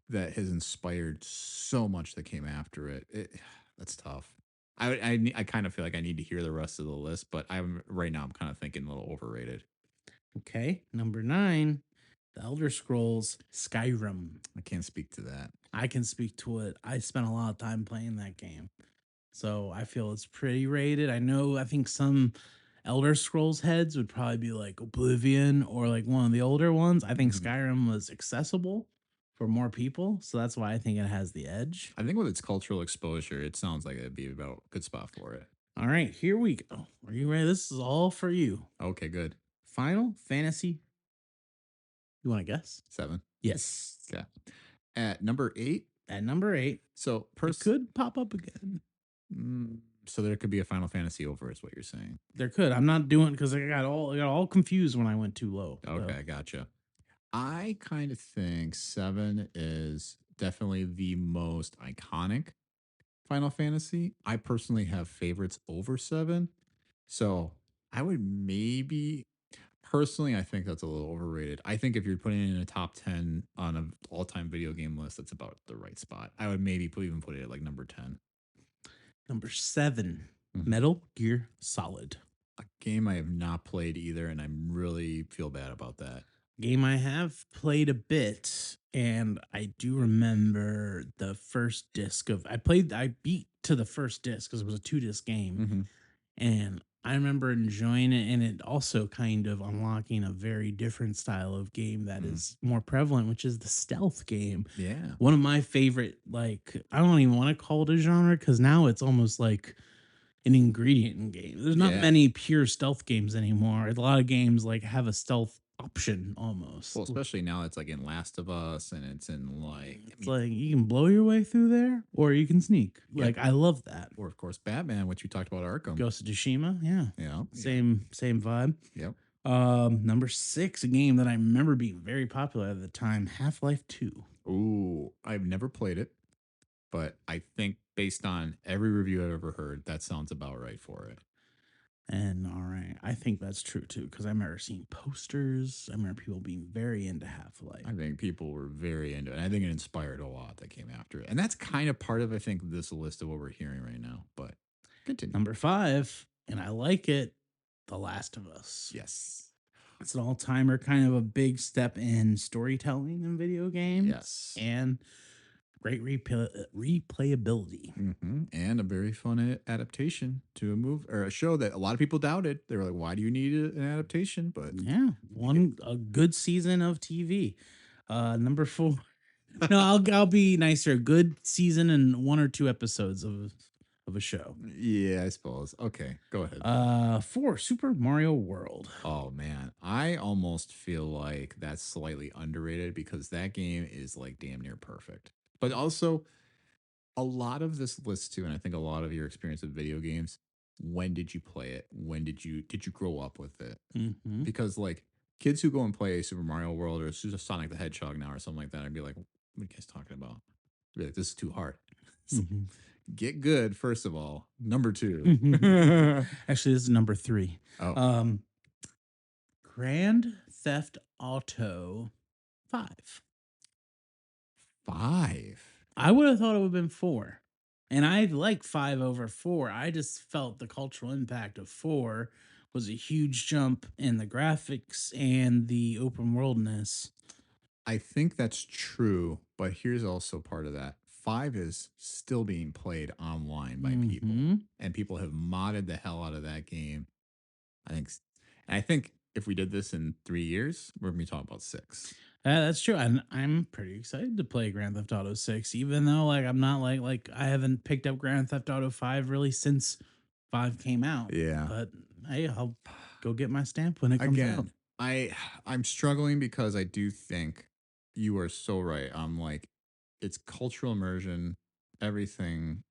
that has inspired so much that came after it. That's tough. I kind of feel like I need to hear the rest of the list, but I'm kind of thinking a little overrated. Okay, number 9, The Elder Scrolls Skyrim. I can't speak to that. I can speak to it. I spent a lot of time playing that game, so I feel it's pretty rated. I think some Elder Scrolls heads would probably be like Oblivion or like one of the older ones. I think Skyrim was accessible for more people, so that's why I think it has the edge. I think with its cultural exposure, it sounds like it'd be about a good spot for it. All right, here we go. Are you ready? This is all for you. Okay, good. Final Fantasy. You want to guess? 7. Yes. Okay. At number 8. At number 8. So it could pop up again. So there could be a Final Fantasy over, is what you're saying. There could. I'm not doing because I got all confused when I went too low. Okay, gotcha. I kind of think 7 is definitely the most iconic Final Fantasy. I personally have favorites over 7. So I would maybe, personally, I think that's a little overrated. I think if you're putting it in a top 10 on an all-time video game list, that's about the right spot. I would maybe even put it at like number 10. Number 7, Metal Gear Solid. A game I have not played either, and I really feel bad about that. Game I have played a bit, and I do remember the first disc of I beat to the first disc because it was a 2-disc game, and I remember enjoying it, and it also kind of unlocking a very different style of game that is more prevalent, which is the stealth game. Yeah. One of my favorite, like, I don't even want to call it a genre because now it's almost like an ingredient in game. There's not many pure stealth games anymore. A lot of games like have a stealth option almost. Well, especially now it's like in Last of Us and it's in like it's like you can blow your way through there or you can sneak. Like I love that. Or of course Batman, which you talked about, Arkham. Ghost of Tsushima, yeah. Same vibe. Yep. Number 6, a game that I remember being very popular at the time, Half-Life 2. Ooh, I've never played it, but I think based on every review I've ever heard, that sounds about right for it. And all right, I think that's true too, because I remember seeing posters. I remember people being very into Half-Life. I think people were very into it. I think it inspired a lot that came after it. And that's kind of part of, I think, this list of what we're hearing right now. But continue. Number 5, and I like it, The Last of Us. Yes. It's an all-timer, kind of a big step in storytelling in video games. Yes. And great replayability. And a very fun adaptation to a movie or a show that a lot of people doubted. They were like, why do you need an adaptation? But yeah, a good season of TV. Number 4. No, I'll be nicer. A good season and 1 or 2 episodes of a show. Yeah, I suppose. Okay, go ahead. 4, Super Mario World. Oh man, I almost feel like that's slightly underrated because that game is like damn near perfect. But also, a lot of this list too, and I think a lot of your experience with video games. When did you play it? When did you grow up with it? Because like kids who go and play Super Mario World or Sonic the Hedgehog now or something like that, I'd be like, "What are you guys talking about?" I'd be like, "This is too hard." Get good first of all. Number 2. Actually, this is number 3. Oh. Grand Theft Auto 5. 5. I would have thought it would have been 4. And I like 5 over 4. I just felt the cultural impact of 4 was a huge jump in the graphics and the open worldness. I think that's true, but here's also part of that. 5 is still being played online by people, and people have modded the hell out of that game. I think if we did this in 3 years, we're gonna be talking about 6. That's true. And I'm pretty excited to play Grand Theft Auto 6, even though I'm not like I haven't picked up Grand Theft Auto 5 really since 5 came out. Yeah. But hey, I'll go get my stamp when it comes out. Again, I'm struggling because I do think you are so right. I'm like, it's cultural immersion, everything.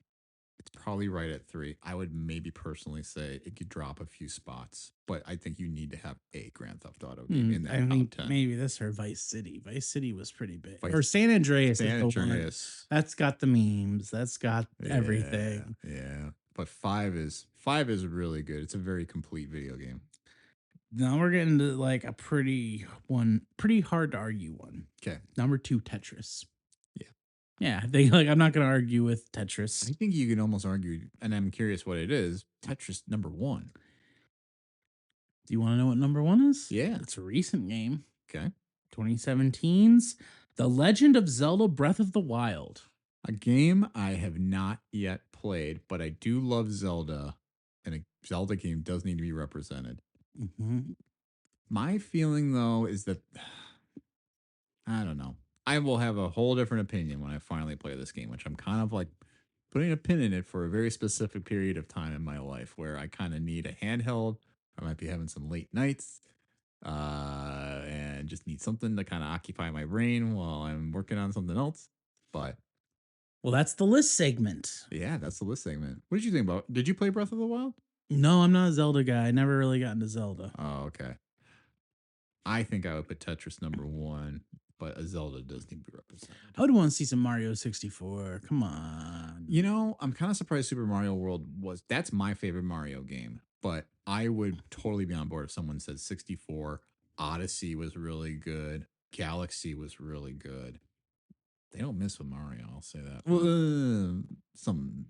It's probably right at 3. I would maybe personally say it could drop a few spots, but I think you need to have a Grand Theft Auto game in that I top think 10. maybe this or Vice City. Vice City was pretty big. Vice- Or San Andreas. San is the one. Andreas. That's got the memes. That's got everything. Yeah. But 5 is really good. It's a very complete video game. Now we're getting to a pretty hard to argue one. Okay. Number 2, Tetris. Yeah. Yeah, I think I'm not gonna argue with Tetris. I think you can almost argue, and I'm curious what it is. Tetris number 1. Do you want to know what number 1 is? Yeah. It's a recent game. Okay. 2017's The Legend of Zelda Breath of the Wild. A game I have not yet played, but I do love Zelda, and a Zelda game does need to be represented. My feeling, though, is that I don't know. I will have a whole different opinion when I finally play this game, which I'm kind of like putting a pin in it for a very specific period of time in my life where I kind of need a handheld. I might be having some late nights and just need something to kind of occupy my brain while I'm working on something else. But well, that's the list segment. Yeah, that's the list segment. What did you think about? Did you play Breath of the Wild? No, I'm not a Zelda guy. I never really got into Zelda. Oh, okay. I think I would put Tetris number 1, but a Zelda does need to be represented. I would want to see some Mario 64. Come on. You know, I'm kind of surprised Super Mario World that's my favorite Mario game, but I would totally be on board if someone said 64. Odyssey was really good. Galaxy was really good. They don't miss with Mario, I'll say that. Some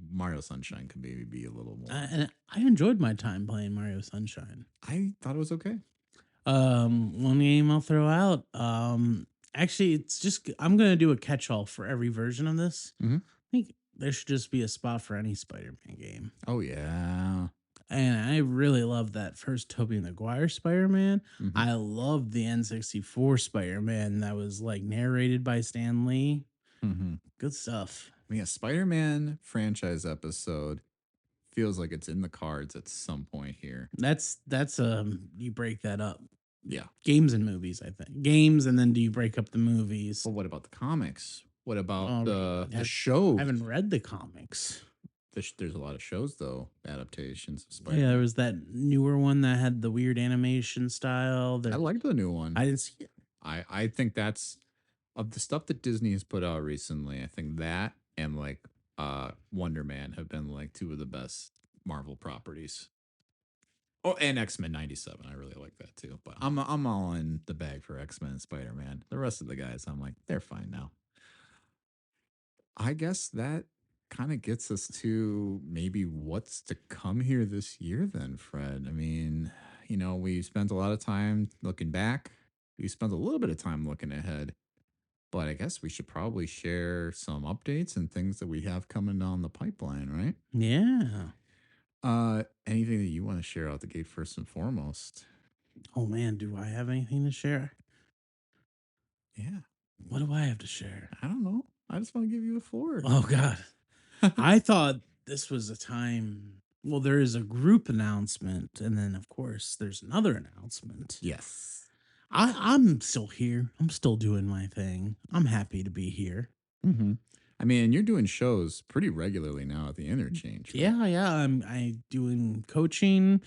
Mario Sunshine could maybe be a little more. And I enjoyed my time playing Mario Sunshine. I thought it was okay. One game I'll throw out. Actually, it's just I'm gonna do a catch-all for every version of this. I think there should just be a spot for any Spider-Man game. Oh yeah. And I really love that first Tobey Maguire Spider-Man. I love the N64 Spider-Man that was narrated by Stan Lee. Good stuff. I mean, a Spider-Man franchise episode feels like it's in the cards at some point here. That's you break that up. Yeah. Games and movies, I think. Games, and then do you break up the movies? Well, what about the comics? What about the shows? I haven't read the comics. There's a lot of shows, though, adaptations of Spider-Man. Yeah, there was that newer one that had the weird animation style. I like the new one. I didn't see it. I think that's, of the stuff that Disney has put out recently, I think that and Wonder Man have been 2 of the best Marvel properties. Oh, and X-Men 97. I really like that too. But I'm all in the bag for X-Men and Spider-Man. The rest of the guys, I'm like, they're fine now. I guess that kind of gets us to maybe what's to come here this year then, Fred. I mean, we spent a lot of time looking back. We spent a little bit of time looking ahead. But I guess we should probably share some updates and things that we have coming down the pipeline, right? Yeah. Anything that you want to share out the gate first and foremost? Oh man, do I have anything to share? Yeah. What do I have to share? I don't know. I just want to give you the floor. Oh God. I thought this was a time. Well, there is a group announcement, and then of course there's another announcement. Yes. I'm still here. I'm still doing my thing. I'm happy to be here. I mean, you're doing shows pretty regularly now at the Interchange. Right? Yeah. I'm doing coaching.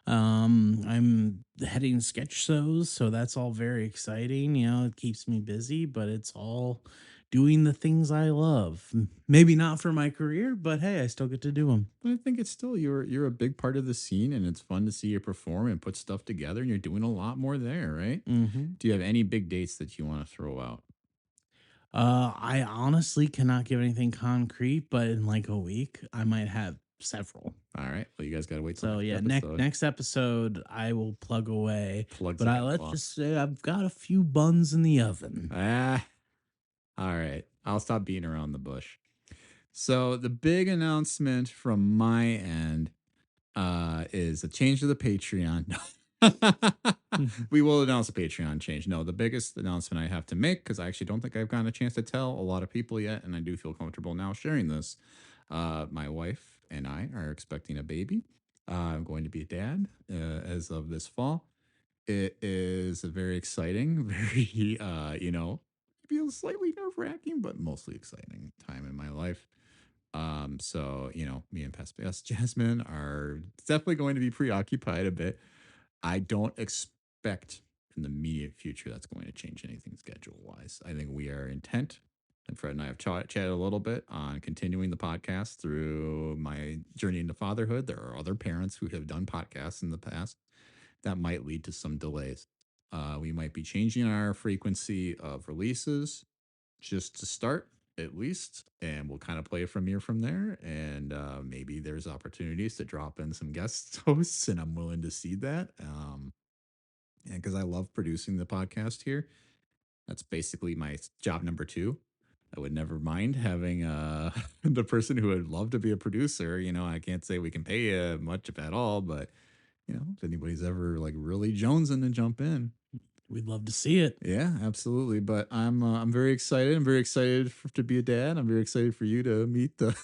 I'm heading sketch shows, so that's all very exciting. It keeps me busy, but it's all doing the things I love. Maybe not for my career, but hey, I still get to do them. But I think it's still you're a big part of the scene, and it's fun to see you perform and put stuff together, and you're doing a lot more there, right? Do you have any big dates that you want to throw out? I honestly cannot give anything concrete, but in like a week, I might have several. All right. Well, you guys got to wait till So yeah, episode. next episode I will plug away. Plugs but like a let's clock. just say I've got a few buns in the oven. All right. I'll stop beating around the bush. So the big announcement from my end is a change to the Patreon. We will announce a Patreon change. No, the biggest announcement I have to make, because I actually don't think I've gotten a chance to tell a lot of people yet, and I do feel comfortable now sharing this. My wife and I are expecting a baby. I'm going to be a dad as of this fall. It is a very exciting, very, maybe a slightly nerve-wracking, but mostly exciting time in my life. So, me and Past Jasmine are definitely going to be preoccupied a bit. I don't expect in the immediate future that's going to change anything schedule-wise. I think we are intent, and Fred and I have chatted a little bit on continuing the podcast through my journey into fatherhood. There are other parents who have done podcasts in the past that might lead to some delays. We might be changing our frequency of releases just to start, at least, and we'll kind of play from there. And maybe there's opportunities to drop in some guest hosts, and I'm willing to see that. And because I love producing the podcast here, that's basically my job number 2. I would never mind having the person who would love to be a producer. I can't say we can pay you much if at all, but if anybody's ever like really jonesing to jump in, we'd love to see it. Yeah, absolutely. But I'm very excited. I'm very excited to be a dad. I'm very excited for you to meet the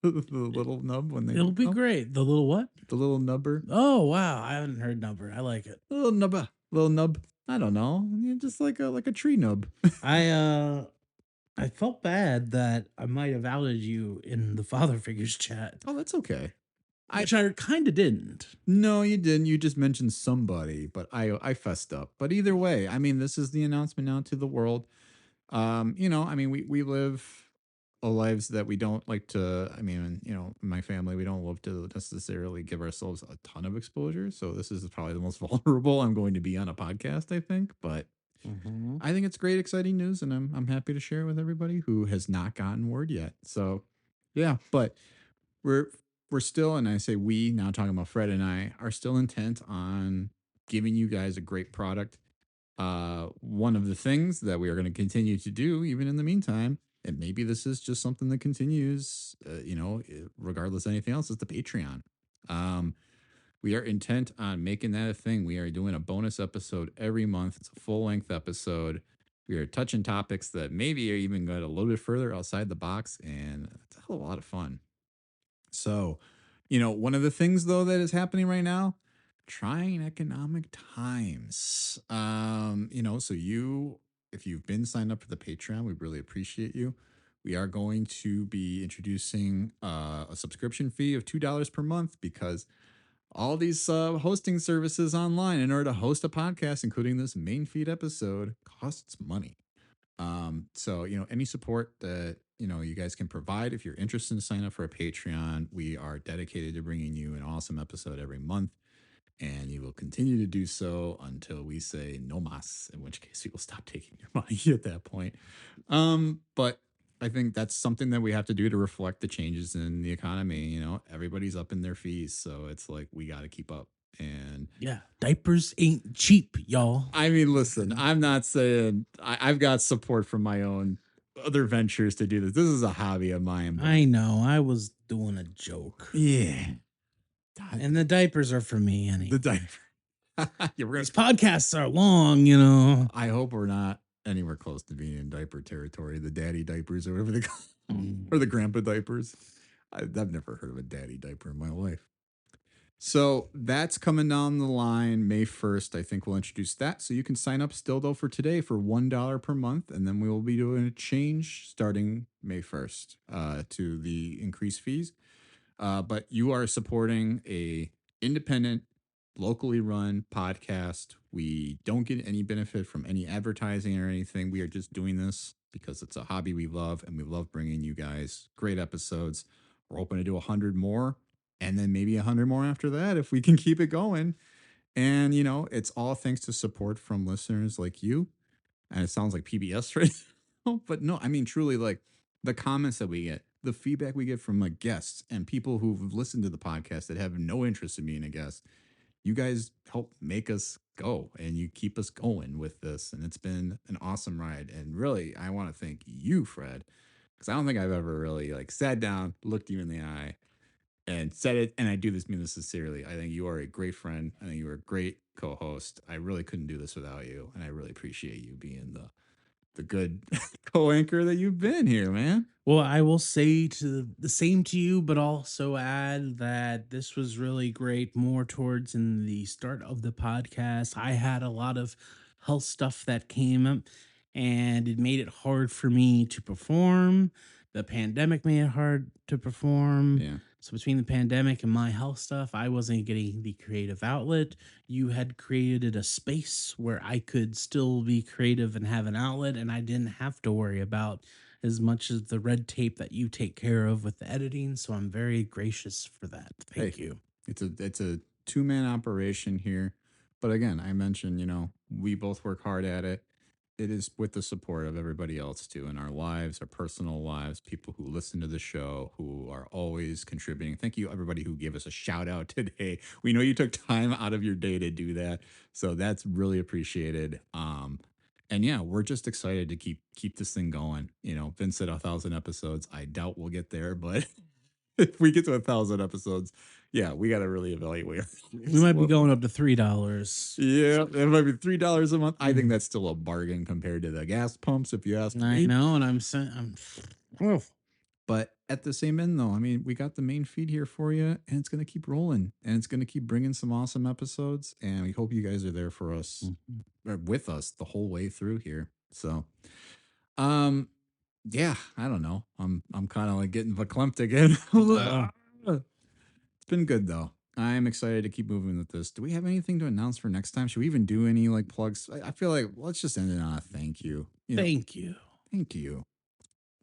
the little nub when they. It'll be great. The little what? The little nubber. Oh wow, I haven't heard nubber. I like it. Little nubber. Little nub. I don't know. Just like a tree nub. I felt bad that I might have outed you in the father figures chat. Oh, that's okay. Which I kind of didn't. No, you didn't. You just mentioned somebody, but I fessed up. But either way, I mean, this is the announcement now to the world. We live lives that we don't like to. I mean, my family, we don't love to necessarily give ourselves a ton of exposure. So this is probably the most vulnerable I'm going to be on a podcast, I think. But I think it's great, exciting news, and I'm happy to share it with everybody who has not gotten word yet. So, yeah, but we're still, and I say we, now talking about Fred and I, are still intent on giving you guys a great product. One of the things that we are going to continue to do, even in the meantime, and maybe this is just something that continues, regardless of anything else, is the Patreon. We are intent on making that a thing. We are doing a bonus episode every month. It's a full-length episode. We are touching topics that maybe are even going a little bit further outside the box, and it's a hell of a lot of fun. So, one of the things though that is happening right now, trying economic times. So if you've been signed up for the Patreon, we really appreciate you. We are going to be introducing a subscription fee of $2 per month, because all these hosting services online, in order to host a podcast, including this main feed episode, costs money. So, any support that, you guys can provide, if you're interested in signing up for a Patreon, we are dedicated to bringing you an awesome episode every month, and you will continue to do so until we say no mas, in which case we will stop taking your money at that point. But I think that's something that we have to do to reflect the changes in the economy. Everybody's up in their fees, so it's like we got to keep up. And yeah, diapers ain't cheap, y'all. I mean, listen, I'm not saying I've got support from my own other ventures to do this. This is a hobby of mine. I know. I was doing a joke. Yeah. And the diapers are for me, anyway. The diaper. These podcasts are long, I hope we're not anywhere close to being in diaper territory. The daddy diapers or whatever they call them. Or the grandpa diapers. I've never heard of a daddy diaper in my life. So that's coming down the line May 1st. I think we'll introduce that. So you can sign up still, though, for today for $1 per month. And then we will be doing a change starting May 1st to the increased fees. But you are supporting a independent, locally run podcast. We don't get any benefit from any advertising or anything. We are just doing this because it's a hobby we love, and we love bringing you guys great episodes. We're hoping to do 100 more, and then maybe 100 more after that if we can keep it going. And, it's all thanks to support from listeners like you. And it sounds like PBS, right? But no, I mean, truly, like the comments that we get, the feedback we get from like guests and people who've listened to the podcast that have no interest in being a guest, you guys help make us go and you keep us going with this. And it's been an awesome ride. And really, I want to thank you, Fred, because I don't think I've ever really like sat down, looked you in the eye and said it. And I do this mean this sincerely. I think you are a great friend. I think you are a great co-host. I really couldn't do this without you. And I really appreciate you being the good co-anchor that you've been here, man. Well, I will say to the same to you, but also add that this was really great more towards in the start of the podcast. I had a lot of health stuff that came up and it made it hard for me to perform. The pandemic made it hard to perform. Yeah. So between the pandemic and my health stuff, I wasn't getting the creative outlet. You had created a space where I could still be creative and have an outlet, and I didn't have to worry about as much as the red tape that you take care of with the editing. So I'm very gracious for that. Thank you. It's a 2-man operation here. But again, I mentioned, we both work hard at it. It is with the support of everybody else too in our lives, our personal lives, people who listen to the show, who are always contributing. Thank you, everybody who gave us a shout out today. We know you took time out of your day to do that. So that's really appreciated. And yeah, we're just excited to keep this thing going. Vince said 1,000 episodes. I doubt we'll get there, but if we get to 1,000 episodes, yeah, we got to really evaluate. We might be going up to $3. Yeah, it might be $3 a month. I think that's still a bargain compared to the gas pumps, if you ask me. I know, and I'm saying, but at the same end, though, I mean, we got the main feed here for you, and it's going to keep rolling, and it's going to keep bringing some awesome episodes, and we hope you guys are there for us, or with us the whole way through here. So, yeah, I don't know. I'm kind of like getting verklempt again. It's been good though. I'm excited to keep moving with this. Do we have anything to announce for next time? Should we even do any like plugs? I feel like let's just end it on a thank you. Thank you. Thank you.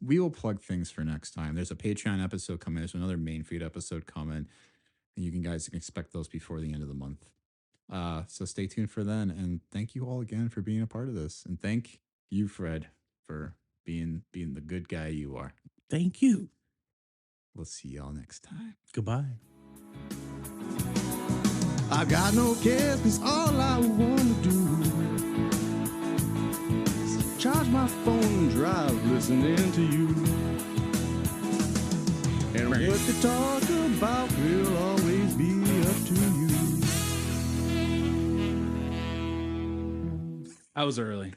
We will plug things for next time. There's a Patreon episode coming. There's another main feed episode coming. And you guys can expect those before the end of the month. So stay tuned for then. And thank you all again for being a part of this. And thank you, Fred, for being the good guy you are. Thank you. We'll see y'all next time. Goodbye. I got no cares, 'cause all I wanna do is charge my phone and drive listening to you. And what they talk about will always be up to you. I was early.